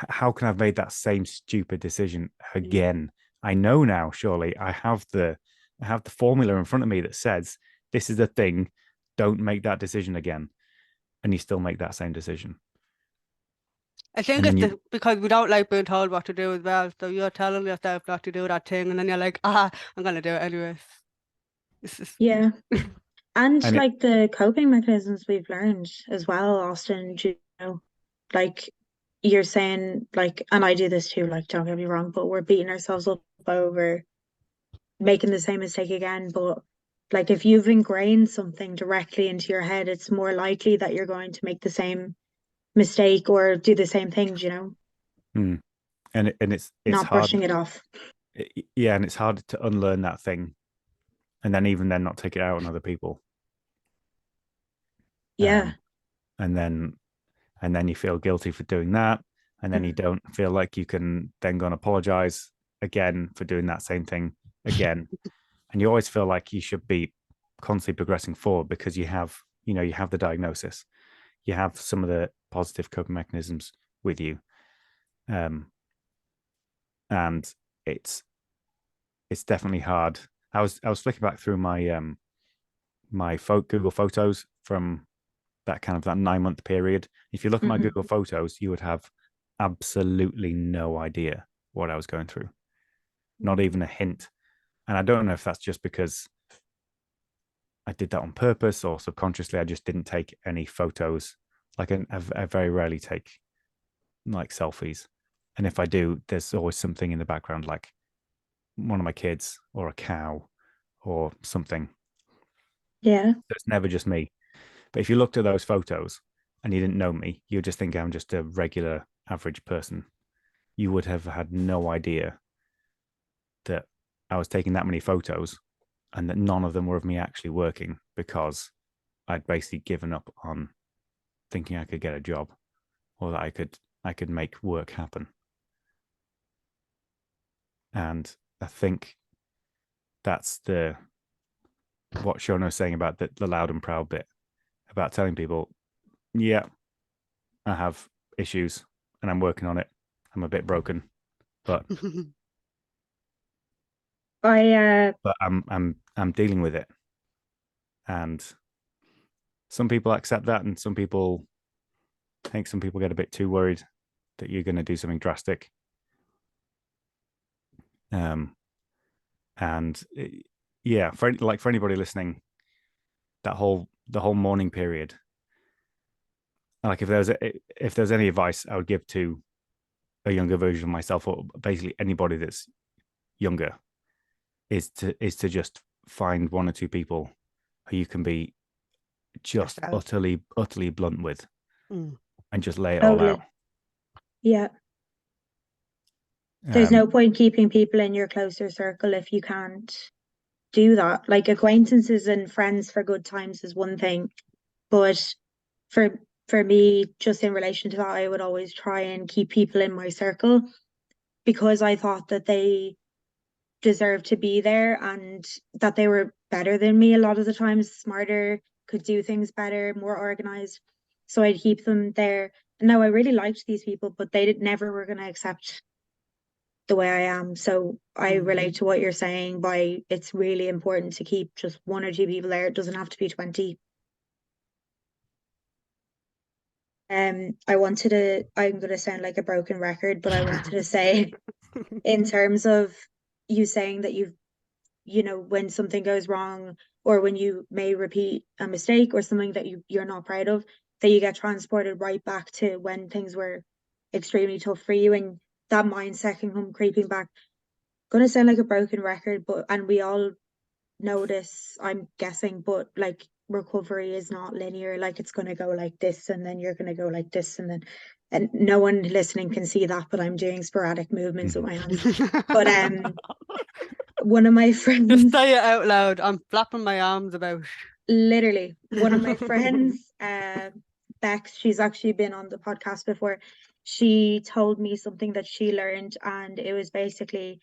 how can I have made that same stupid decision again? I know now. Surely I have the formula in front of me that says this is the thing. Don't make that decision again, and you still make that same decision. I think And then it's because we don't like being told what to do as well. So you're telling yourself not to do that thing, and then you're like, I'm gonna do it anyways. Yeah. And And like the coping mechanisms we've learned as well, Austin, like you're saying, like, and I do this too, like, don't get me wrong, but we're beating ourselves up over making the same mistake again. But like if you've ingrained something directly into your head, it's more likely that you're going to make the same mistake or do the same things, and it's not hard. brushing it off. Yeah, and it's hard to unlearn that thing, and then even then not take it out on other people. Yeah. And then you feel guilty for doing that, and then you don't feel like you can then go and apologize again for doing that same thing again. And you always feel like you should be constantly progressing forward because you have the diagnosis, you have some of the positive coping mechanisms with you, and it's definitely hard. I was flicking back through my Google Photos from that 9-month period. If you look at my Google Photos, you would have absolutely no idea what I was going through, not even a hint. And I don't know if that's just because I did that on purpose or subconsciously. I just didn't take any photos. Like I very rarely take like selfies, and if I do, there's always something in the background, like one of my kids or a cow or something. Yeah. So it's never just me. But if you looked at those photos and you didn't know me, you would just think I'm just a regular average person. You would have had no idea that I was taking that many photos and that none of them were of me actually working, because I'd basically given up on thinking I could get a job or that I could make work happen. And I think that's what Shauna was saying about the loud and proud bit, about telling people, yeah, I have issues and I'm working on it. I'm a bit broken, but I'm dealing with it. And some people accept that, and some people get a bit too worried that you're going to do something drastic. And yeah, for anybody listening, the whole mourning period, like if there's any advice I would give to a younger version of myself, or basically anybody that's younger, is to just find one or two people who you can be just utterly blunt with, and just lay it all out. Yeah. There's no point keeping people in your closer circle if you can't do that. Like acquaintances and friends for good times is one thing, but for me, just in relation to that, I would always try and keep people in my circle because I thought that they deserved to be there and that they were better than me a lot of the times, smarter, could do things better, more organized. So I'd keep them there. And now I really liked these people, but they never were going to accept the way I am. So I relate to what you're saying by it's really important to keep just 1 or 2 people there. It doesn't have to be 20. I'm gonna sound like a broken record, but I wanted to say in terms of you saying that when something goes wrong or when you may repeat a mistake or something that you're not proud of, that you get transported right back to when things were extremely tough for you, and that mindset can come creeping back. Gonna sound like a broken record, and we all know this, I'm guessing, but like recovery is not linear. Like it's gonna go like this, and then you're gonna go like this, and no one listening can see that, but I'm doing sporadic movements with my hands. But one of my Just friends, say it out loud. I'm flapping my arms about. literally, one of my friends, Bex, she's actually been on the podcast before. She told me something that she learned, and it was basically,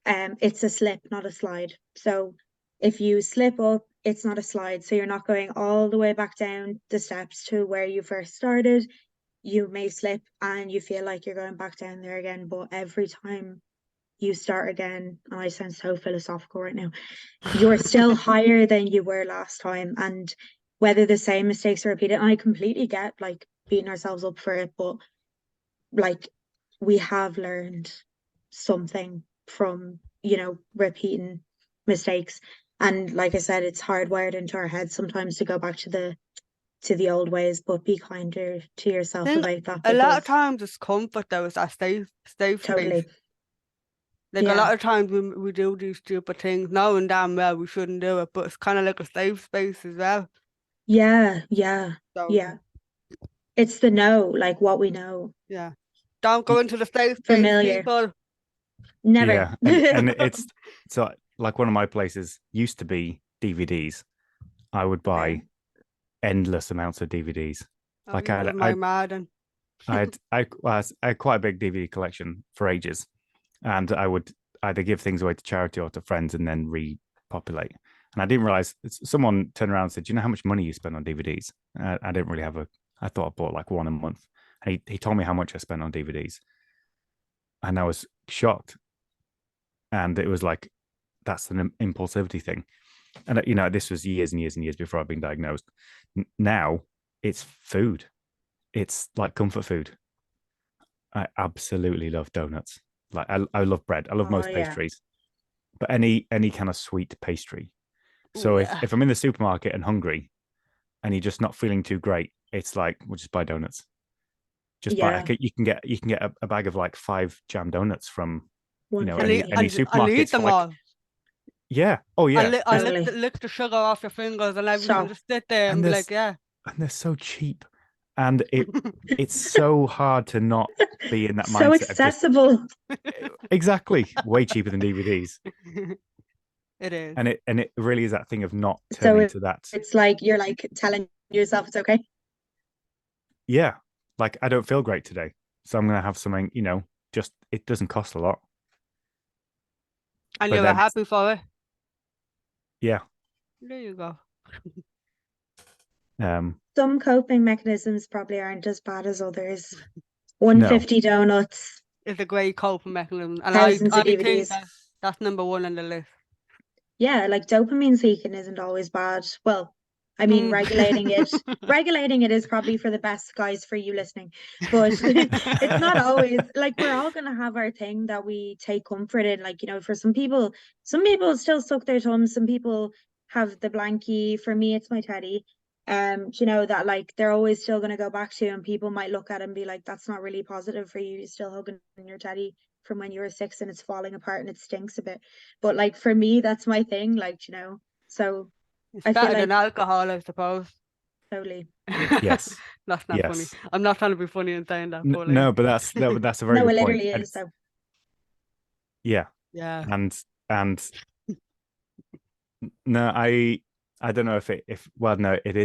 it's a slip, not a slide. So if you slip up, it's not a slide. So you're not going all the way back down the steps to where you first started. You may slip and you feel like you're going back down there again, but every time you start again, and I sound so philosophical right now, you're still higher than you were last time. And whether the same mistakes are repeated, and I completely get like beating ourselves up for it, but like we have learned something from repeating mistakes. And like I said, it's hardwired into our heads sometimes to go back to the old ways, but be kinder to yourself about that, A lot of because times it's comfort though, it's that safe totally space. Like a lot of times we do these stupid things knowing damn well we shouldn't do it, but it's kind of like a safe space as well. yeah So it's the know, like what we know. yeah, don't go into the safe space, Familiar. people. Never. Yeah, and it's so like one of my places used to be DVDs. I would buy endless amounts of DVDs. Like I had quite a big DVD collection for ages, and I would either give things away to charity or to friends and then repopulate. And I didn't realize, someone turned around and said, "Do you know how much money you spend on DVDs?" I didn't really have I thought I bought like one a month. And he told me how much I spent on DVDs, and I was shocked. And it was like, that's an impulsivity thing. And this was years and years and years before I've been diagnosed. Now it's food. It's like comfort food. I absolutely love donuts. Like I love bread. I love most pastries, but any kind of sweet pastry. So if I'm in the supermarket and hungry, and you're just not feeling too great, it's like, we'll just buy donuts. Just buy. You can get a bag of like 5 jam donuts from any supermarket. I'll eat them all. Yeah. Oh yeah. I lick the sugar off your fingers and everything. Just sit there and be like, yeah. And they're so cheap, and it's so hard to not be in that mindset. So accessible. Exactly. Way cheaper than DVDs. It is. And it really is that thing of not turning to that. It's like you're like telling yourself it's okay. Yeah. Like, I don't feel great today, so I'm gonna have something. Just, it doesn't cost a lot. And you were happy for it. Yeah. There you go. Some coping mechanisms probably aren't as bad as others. 150 donuts is a great coping mechanism, and thousands I of DVDs. think that's number 1 on the list. Yeah, like dopamine seeking isn't always bad. Well, I mean, regulating it is probably for the best, guys, for you listening. But it's not always. Like, we're all gonna have our thing that we take comfort in. Like, for some people still suck their thumbs. Some people have the blankie. For me, it's my teddy. That like they're always still gonna go back to, and people might look at it and be like, "That's not really positive for you. You're still hugging your teddy from when you were 6 and it's falling apart and it stinks a bit." But like for me, that's my thing. Like, so. It's better than alcohol, I suppose. Totally. Yes. That's not funny. I'm not trying to be funny in saying that. No, but that's a very good point. No, it literally is. So. Yeah. Yeah. And no, I don't know if it is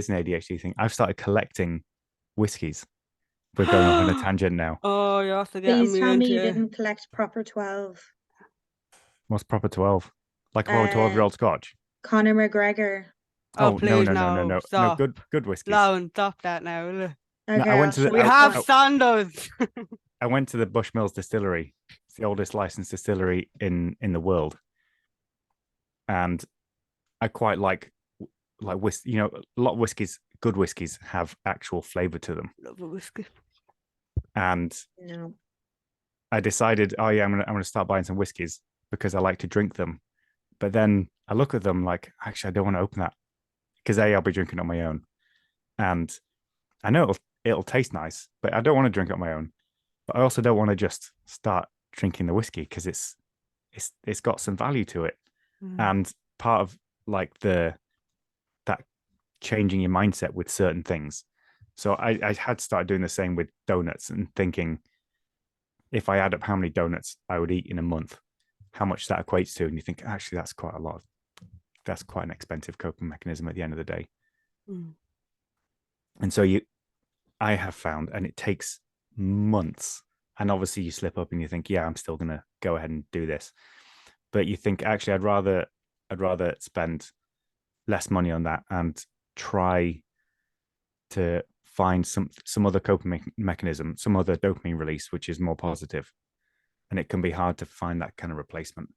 an ADHD thing. I've started collecting whiskies. We're going off on a tangent now. Oh, you have to get Please tell me you didn't collect proper 12. What's proper 12? Like a proper 12-year-old Scotch? Conor McGregor. Oh, No, please, no. stop. Good whiskies. Lauren, stop that now. will you? No, Okay, I went I'll to the shut We up. have I, Sandoz. I went to the Bushmills distillery. It's the oldest licensed distillery in the world, and I quite like whiskey. You know, a lot of whiskies, good whiskies, have actual flavor to them. Love a whiskey. And No. I decided, oh yeah, I'm gonna start buying some whiskies because I like to drink them. But then I look at them like, actually, I don't want to open that because I'll be drinking on my own, and I know it'll taste nice, but I don't want to drink it on my own. But I also don't want to just start drinking the whiskey because it's got some value to it, and part of like that changing your mindset with certain things. So I had started doing the same with donuts and thinking, if I add up how many donuts I would eat in a month, how much that equates to, and you think actually that's quite a lot. That's quite an expensive coping mechanism at the end of the day. And so I have found, and it takes months. And obviously you slip up and you think, yeah, I'm still going to go ahead and do this. But you think, actually, I'd rather spend less money on that and try to find some other coping mechanism, some other dopamine release, which is more positive. And it can be hard to find that kind of replacement.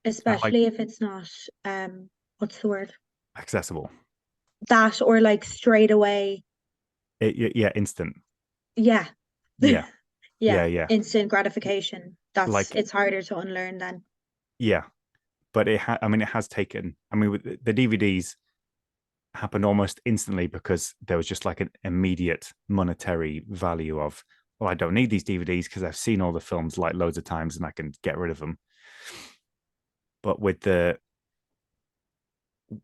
Especially if it's not, what's the word? Accessible. That or like straight away. Instant. Yeah. Yeah. Yeah. Yeah. Instant gratification. It's harder to unlearn then. Yeah. But it has taken, with the DVDs happened almost instantly because there was just like an immediate monetary value of, well, I don't need these DVDs because I've seen all the films like loads of times and I can get rid of them. But with the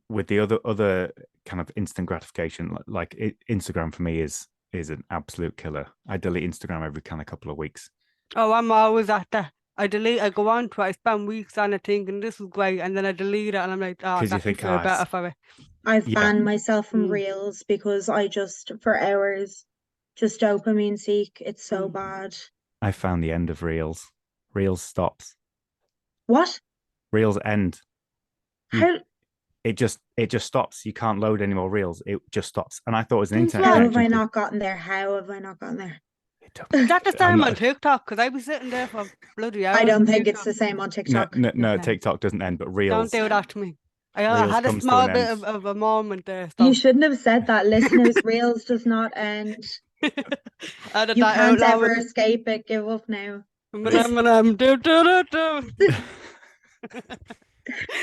other kind of instant gratification, like Instagram for me is an absolute killer. I delete Instagram every kind of couple of weeks. Oh, I'm always at that. I go on to it, I spend weeks on it thinking this is great, and then I delete it and I'm like, oh, that could feel better for it. I've banned myself from reels because I just, for hours, just dopamine seek. It's so bad. I found the end of reels. Reels stops. What? Reels end. How? It just stops. You can't load any more reels. It just stops. And I thought it was an internet How connection. have I not gotten there? How have I not gotten there? Is that the same on TikTok? Because I be sitting there for bloody hours. I don't think it's the same on TikTok. No, TikTok doesn't end, but reels. Don't do that to me. I had a small bit of a moment there. You shouldn't have said that, listeners. Reels does not end. You can't ever escape it. Give up now.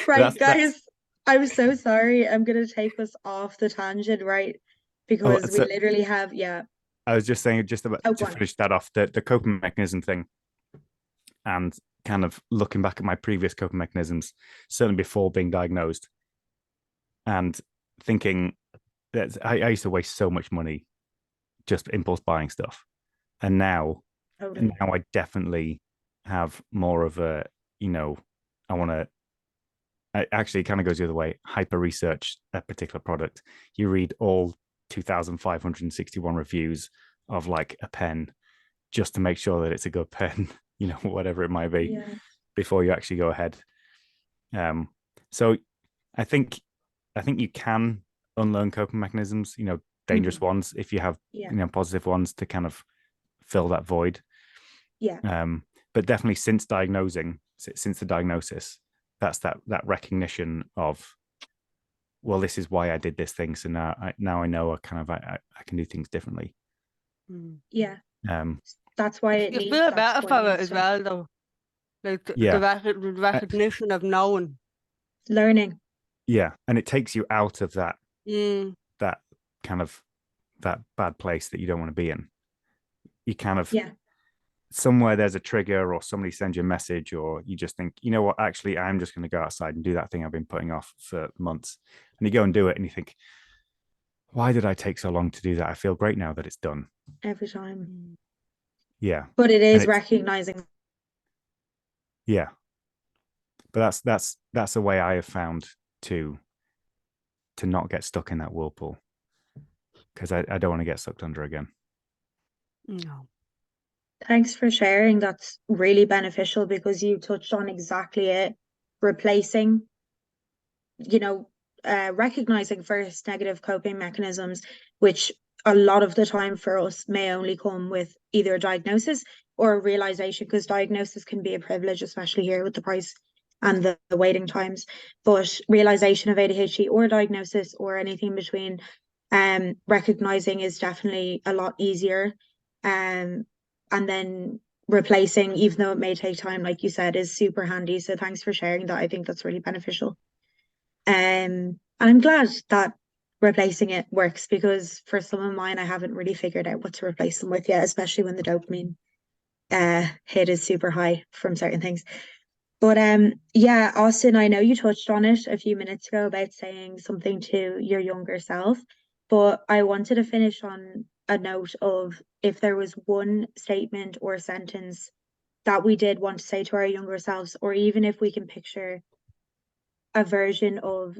Right, guys. I'm so sorry. I'm going to take us off the tangent, right? Because we literally have, I was just saying, just about to finish that off, the coping mechanism thing, and kind of looking back at my previous coping mechanisms, certainly before being diagnosed, and thinking that I used to waste so much money just impulse buying stuff, and now I definitely have more of a, I want to. It actually kind of goes the other way. Hyper research a particular product. You read all 2,561 reviews of like a pen just to make sure that it's a good pen, whatever it might be, before you actually go ahead. So I think you can unlearn coping mechanisms, dangerous ones, if you have, positive ones to kind of fill that void. Yeah. But definitely since the diagnosis, that's that recognition of, well, this is why I did this thing. So now I know I can do things differently. Yeah. That's why it needs. You feel better for it as well, though. Like the recognition of knowing, learning. Yeah, and it takes you out of that that kind of that bad place that you don't want to be in. You kind of somewhere there's a trigger, or somebody sends you a message, or you just think, you know what, actually, I'm just going to go outside and do that thing I've been putting off for months. And you go and do it, and you think, why did I take so long to do that? I feel great now that it's done. Every time. Yeah. But it is recognizing. Yeah. But that's a way I have found to not get stuck in that whirlpool, because I don't want to get sucked under again. No. Thanks for sharing. That's really beneficial because you touched on exactly it. Replacing, recognizing first negative coping mechanisms, which a lot of the time for us may only come with either a diagnosis or a realization, because diagnosis can be a privilege, especially here with the price and the waiting times. But realization of ADHD or diagnosis or anything between, recognizing is definitely a lot easier. And then replacing, even though it may take time, like you said, is super handy. So thanks for sharing that. I think that's really beneficial. And I'm glad that replacing it works, because for some of mine, I haven't really figured out what to replace them with yet, especially when the dopamine hit is super high from certain things. But yeah, Austin, I know you touched on it a few minutes ago about saying something to your younger self, but I wanted to finish on a note of if there was one statement or sentence that we did want to say to our younger selves, or even if we can picture a version of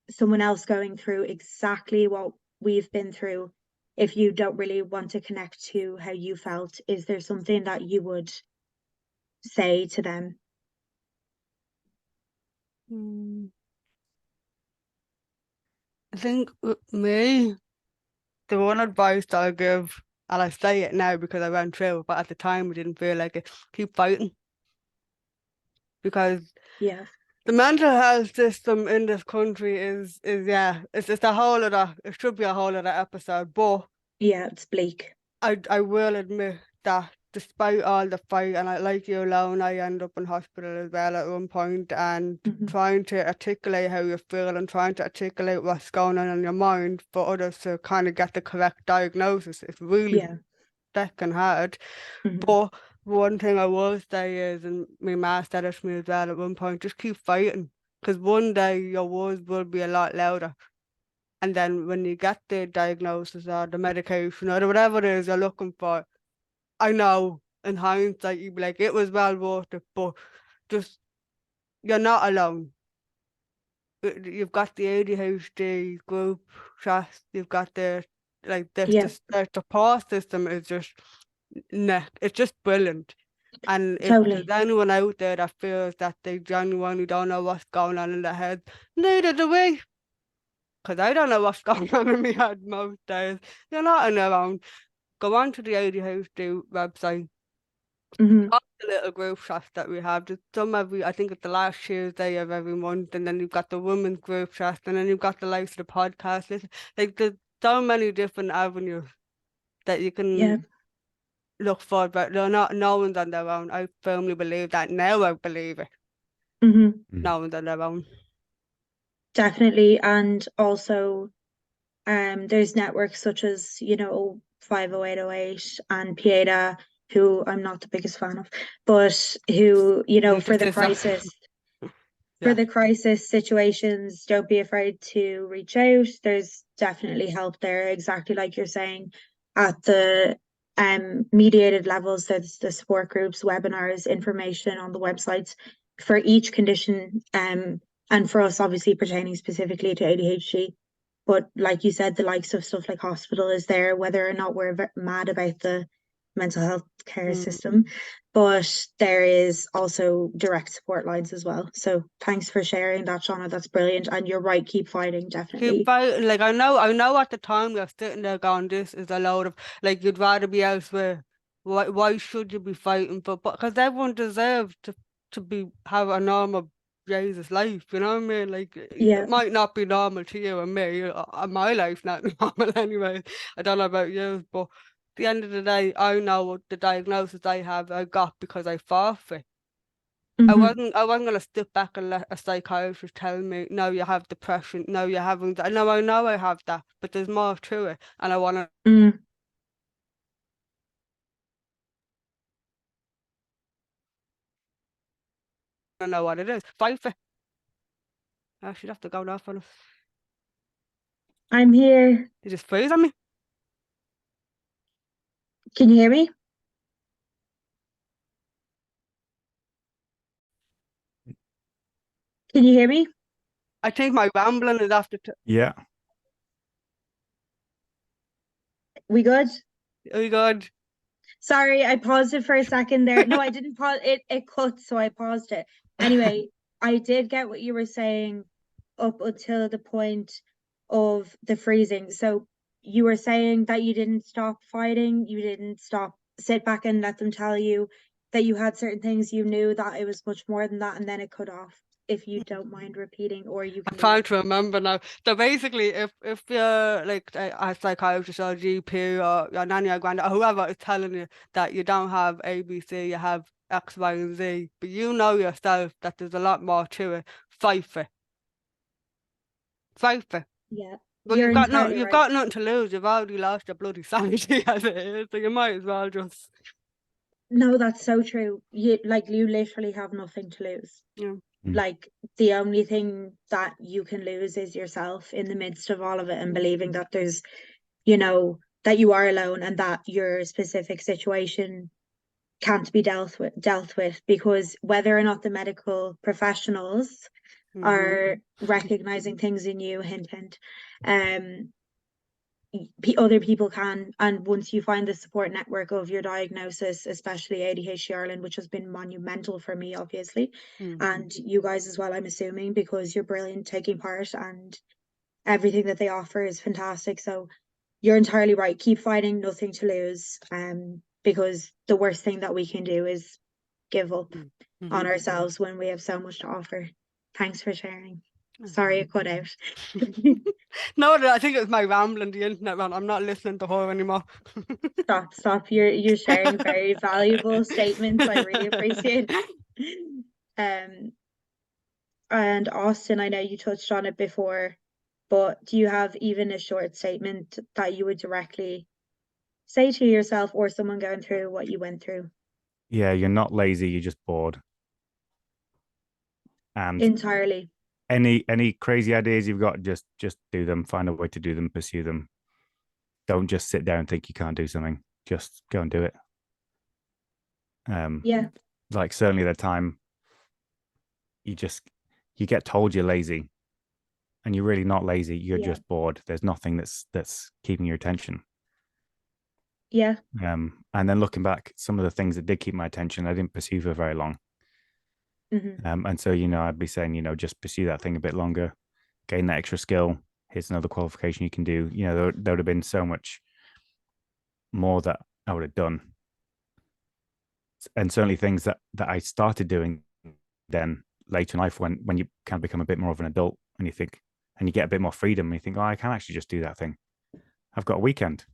someone else going through exactly what we've been through, if you don't really want to connect to how you felt, is there something that you would say to them? I think with me, the one advice that I give, and I say it now because I went through it, but at the time I didn't feel like it, keep fighting. Because Yeah, the mental health system in this country is yeah, it's a whole other, it should be a whole other episode, but yeah, it's bleak. I will admit that despite all the fight, and like you alone, I end up in hospital as well at one point, and trying to articulate how you feel and trying to articulate what's going on in your mind for others to kind of get the correct diagnosis. It's really second hard. But one thing I will say is, and my ma said it to me as well at one point, just keep fighting, because one day your words will be a lot louder. And then when you get the diagnosis or the medication or whatever it is you're looking for, I know in hindsight you'd be like, it was well worth it, but just, you're not alone. You've got the ADHD group chat, you've got the, like, the support system is just, it's just brilliant. And if Totally. there's anyone out there that feels that they genuinely don't know what's going on in their head, neither do we. Because I don't know what's going on in my head most days. You're not on your own. Go on to the ADHD website. All the little group chats that we have. There's some I think it's the last Tuesday of every month, and then you've got the women's group chat, and then you've got the likes of the podcast. Like, there's so many different avenues that you can look for, but they're not, no one's on their own. I firmly believe that. Now I believe it. No one's on their own. Definitely. And also, there's networks such as, 50808 and PIETA, who I'm not the biggest fan of, but who, for the crisis, for the crisis situations, don't be afraid to reach out. There's definitely help there, exactly like you're saying. At the mediated levels, there's the support groups, webinars, information on the websites for each condition, and for us, obviously pertaining specifically to ADHD. But like you said, the likes of stuff like hospital is there, whether or not we're mad about the mental health care system, but there is also direct support lines as well. So thanks for sharing that, Shauna. That's brilliant. And you're right, keep fighting, definitely. Keep fighting. Like, I know at the time you're sitting there going, this is a load of, like, you'd rather be elsewhere. Why should you be fighting for? Because everyone deserves to have a normal Jesus life, you know what I mean? Like, it might not be normal to you and me. My life's not normal anyway. I don't know about you, but at the end of the day, I know what the diagnosis I got because I fought for it. I wasn't gonna step back and let a psychiatrist tell me, no, you have depression, no, you haven't. No, I know I have that, but there's more to it, and I wanna know what it is. Fight for it. I should have to go off on it. I'm here. You just freeze on me. Can you hear me? Can you hear me? I think my rambling is after. Yeah. We good? We good? Sorry, I paused it for a second there. No, I didn't pause it. It cut, so I paused it. Anyway, I did get what you were saying up until the point of the freezing. So you were saying that you didn't stop fighting, you didn't sit back and let them tell you that you had certain things, you knew that it was much more than that, and then it cut off. If you don't mind repeating, or you I'm can trying to remember now. So basically, if you're like a psychiatrist or GP or your nanny or granddad or whoever is telling you that you don't have ABC, you have X, Y, and Z, but you know yourself that there's a lot more to it, fight for it. Fight for it. Yeah, Well, you're you've got no, entirely you've right. got nothing to lose. You've already lost your bloody sanity as it is, so you might as well just No, that's so true. You literally have nothing to lose. yeah. Like the only thing that you can lose is yourself in the midst of all of it, and believing that there's, that you are alone and that your specific situation can't be dealt with, because whether or not the medical professionals are recognizing things in you, hint hint, other people can. And once you find the support network of your diagnosis, especially ADHD Ireland, which has been monumental for me, obviously, and you guys as well, I'm assuming, because you're brilliant taking part and everything that they offer is fantastic. So you're entirely right. Keep fighting, nothing to lose. Because the worst thing that we can do is give up on ourselves when we have so much to offer. Thanks for sharing. Sorry it cut out. No, I think it was my rambling. The internet ran. I'm not listening to her anymore. Stop. You're sharing very valuable statements. I really appreciate it. And Austin, I know you touched on it before, but do you have even a short statement that you would directly say to yourself or someone going through what you went through? Yeah, you're not lazy, you're just bored. And Entirely. any crazy ideas you've got, just do them. Find a way to do them, pursue them. Don't just sit there and think you can't do something. Just go and do it. Yeah. Like certainly the time you get told you're lazy, and you're really not lazy. You're just bored. There's nothing that's keeping your attention. Yeah. And then looking back, some of the things that did keep my attention, I didn't pursue for very long. And so, I'd be saying, just pursue that thing a bit longer, gain that extra skill. Here's another qualification you can do. There would have been so much more that I would have done. And certainly things that I started doing then later in life, when you kind of become a bit more of an adult and you think, and you get a bit more freedom, and you think, oh, I can actually just do that thing. I've got a weekend.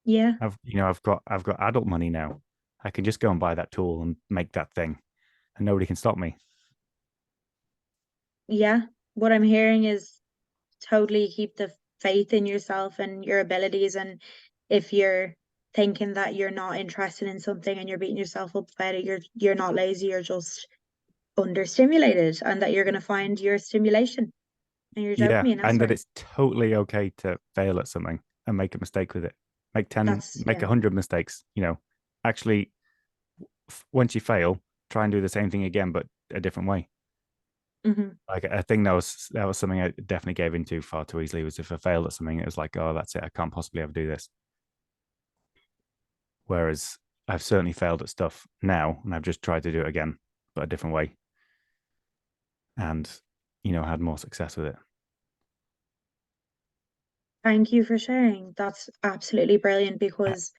Yeah. I've got adult money now. I can just go and buy that tool and make that thing, and nobody can stop me. Yeah. What I'm hearing is totally keep the faith in yourself and your abilities. And if you're thinking that you're not interested in something and you're beating yourself up about it, you're not lazy, you're just understimulated, and that you're going to find your stimulation and your Yeah, dopamine and that elsewhere. it's totally okay to fail at something and make a mistake with it. Make 100 mistakes. Actually, once you fail, try and do the same thing again, but a different way. Like, I think that was something I definitely gave into far too easily. Was if I failed at something, it was like, oh, that's it. I can't possibly ever do this. Whereas I've certainly failed at stuff now, and I've just tried to do it again, but a different way, and had more success with it. Thank you for sharing. That's absolutely brilliant, because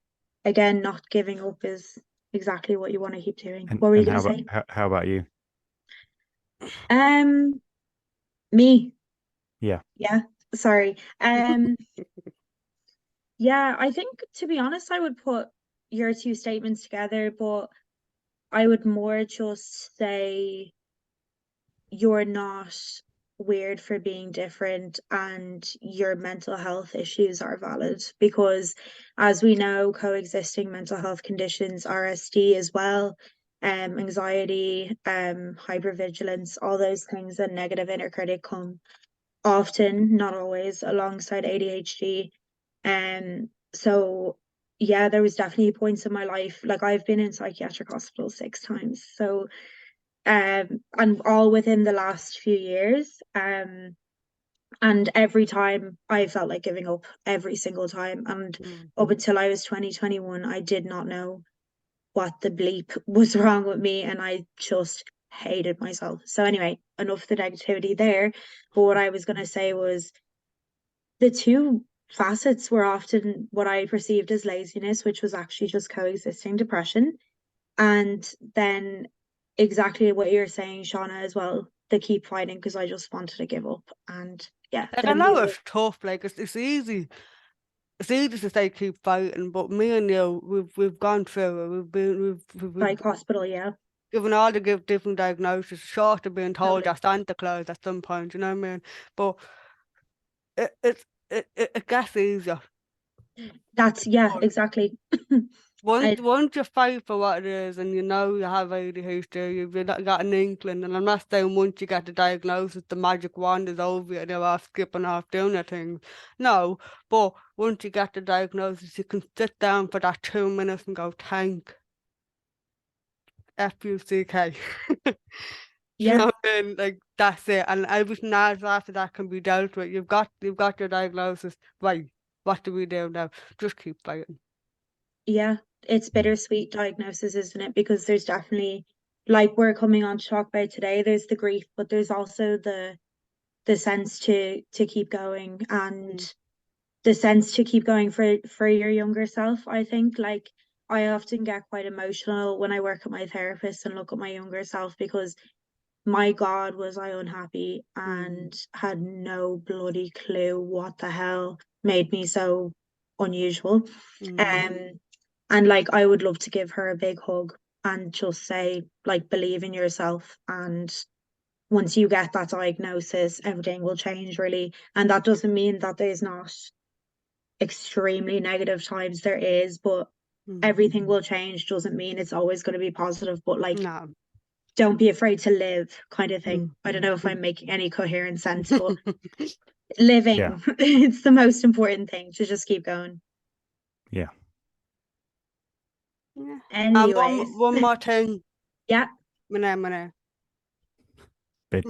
again, not giving up is exactly what you want to keep doing. What were you going to say? How about you? Me. Yeah. Sorry. Yeah, I think, to be honest, I would put your two statements together, but I would more just say you're not weird for being different, and your mental health issues are valid, because as we know, coexisting mental health conditions, RSD as well, anxiety, hypervigilance, all those things, and negative inner critic come often, not always, alongside ADHD. So yeah, there was definitely points in my life, like I've been in psychiatric hospital 6 times. So and all within the last few years. And every time I felt like giving up, every single time. And up until I was 21, I did not know what the bleep was wrong with me, and I just hated myself. So anyway, enough of the negativity there. But what I was going to say was the two facets were often what I perceived as laziness, which was actually just coexisting depression. And then exactly what you're saying, Shauna, as well, the keep fighting because I just wanted to give up. And yeah, Like, I know it's tough, like it's easy. It's easy to say keep fighting, but me and you, we've gone through it. We've like hospital, yeah. given all the different diagnoses, short of being told Totally. you're Santa Claus at some point, you know what I mean? But it gets easier. That's exactly. Once you fight for what it is and you know you have ADHD, you've got an inkling, and I'm not saying once you get the diagnosis, the magic wand is over and you're off skipping off doing your things. No, but once you get the diagnosis, you can sit down for that 2 minutes and go, thank F-U-C-K. You know what I mean? Like, that's it. And everything else after that can be dealt with. You've got your diagnosis. Right, what do we do now? Just keep fighting. Yeah, it's bittersweet diagnosis, isn't it? Because there's definitely, like we're coming on to talk about today, there's the grief, but there's also the sense to keep going, and the sense to keep going for your younger self. I think, like, I often get quite emotional when I work with my therapist and look at my younger self, because my God, was I unhappy and had no bloody clue what the hell made me so unusual. And like, I would love to give her a big hug and just say, like, believe in yourself. And once you get that diagnosis, everything will change, really. And that doesn't mean that there's not extremely negative times. There is, but everything will change. Doesn't mean it's always going to be positive, but like, No. Don't be afraid to live, kind of thing. I don't know if I'm making any coherent sense, but living, it's the most important thing, to just keep going. Yeah. Anyways. One more thing. Yeah. Mene. I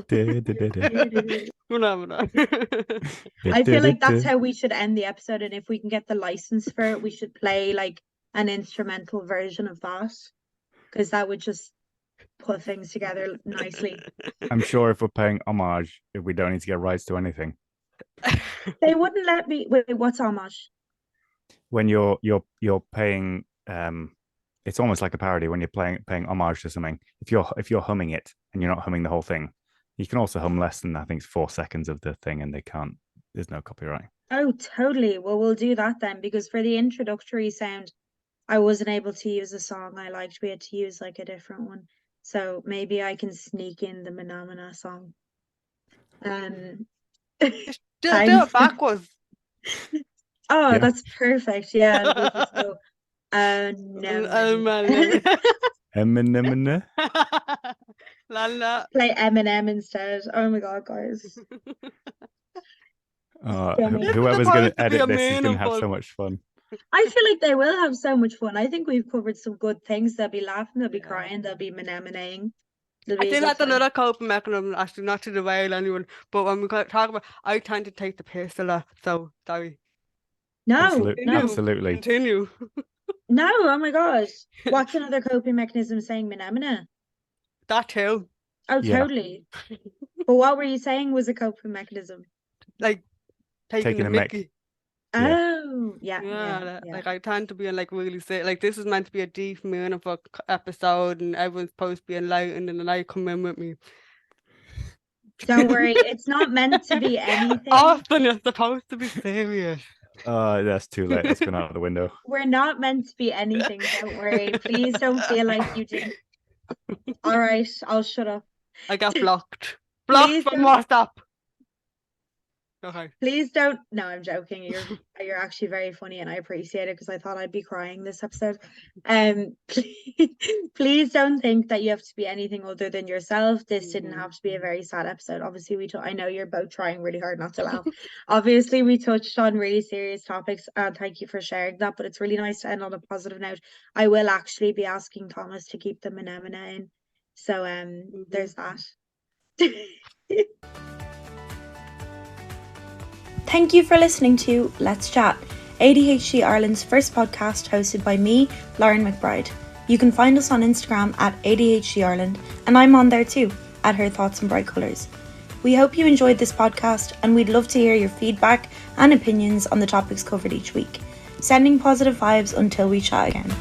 feel like that's how we should end the episode, and if we can get the license for it, we should play like an instrumental version of that, because that would just put things together nicely. I'm sure if we're paying homage, we don't need to get rights to anything. They wouldn't let me. Wait, what's homage? When you're paying, it's almost like a parody when you're paying homage to something. If you're humming it and you're not humming the whole thing, you can also hum less than, I think, 4 seconds of the thing, and there's no copyright. Oh, totally. Well, we'll do that then, because for the introductory sound, I wasn't able to use a song I liked. We had to use like a different one. So maybe I can sneak in the Manamana song. Do it backwards. Oh, yeah. That's perfect. Yeah. We'll just go. Play Eminem instead. Oh my God, guys. Whoever's going to edit this is going to have so much fun. I feel like they will have so much fun. I think we've covered some good things. They'll be laughing, they'll be crying, they'll be menemening. I think that's another coping mechanism, actually, not to derail anyone, but when we talk about, I tend to take the piss a lot, so sorry. No, absolutely. Continue. No, oh my God. What's another coping mechanism saying menemene? That too. Oh, totally. But what were you saying was a coping mechanism? Like taking a mickey. Oh, yeah. Like, I tend to be like really sick. Like, this is meant to be a deep, meaningful episode, and everyone's supposed to be enlightened, and then I come in with me. Don't worry, it's not meant to be anything. Often it's supposed to be serious. That's too late. That's gone out of the window. We're not meant to be anything. Don't worry. Please don't feel like you do. All right, I'll shut up. I got blocked. Blocked from WhatsApp. Okay. Please don't. No, I'm joking. You're actually very funny, and I appreciate it, because I thought I'd be crying this episode. Please don't think that you have to be anything other than yourself. This didn't have to be a very sad episode. Obviously, I know you're both trying really hard not to laugh. Obviously, we touched on really serious topics, and thank you for sharing that. But it's really nice to end on a positive note. I will actually be asking Thomas to keep the menemone in. So there's that. Thank you for listening to Let's Chat, ADHD Ireland's first podcast, hosted by me, Lauren McBride. You can find us on Instagram at ADHD Ireland, and I'm on there too, at Her Thoughts in Bright Colours. We hope you enjoyed this podcast, and we'd love to hear your feedback and opinions on the topics covered each week. Sending positive vibes until we chat again.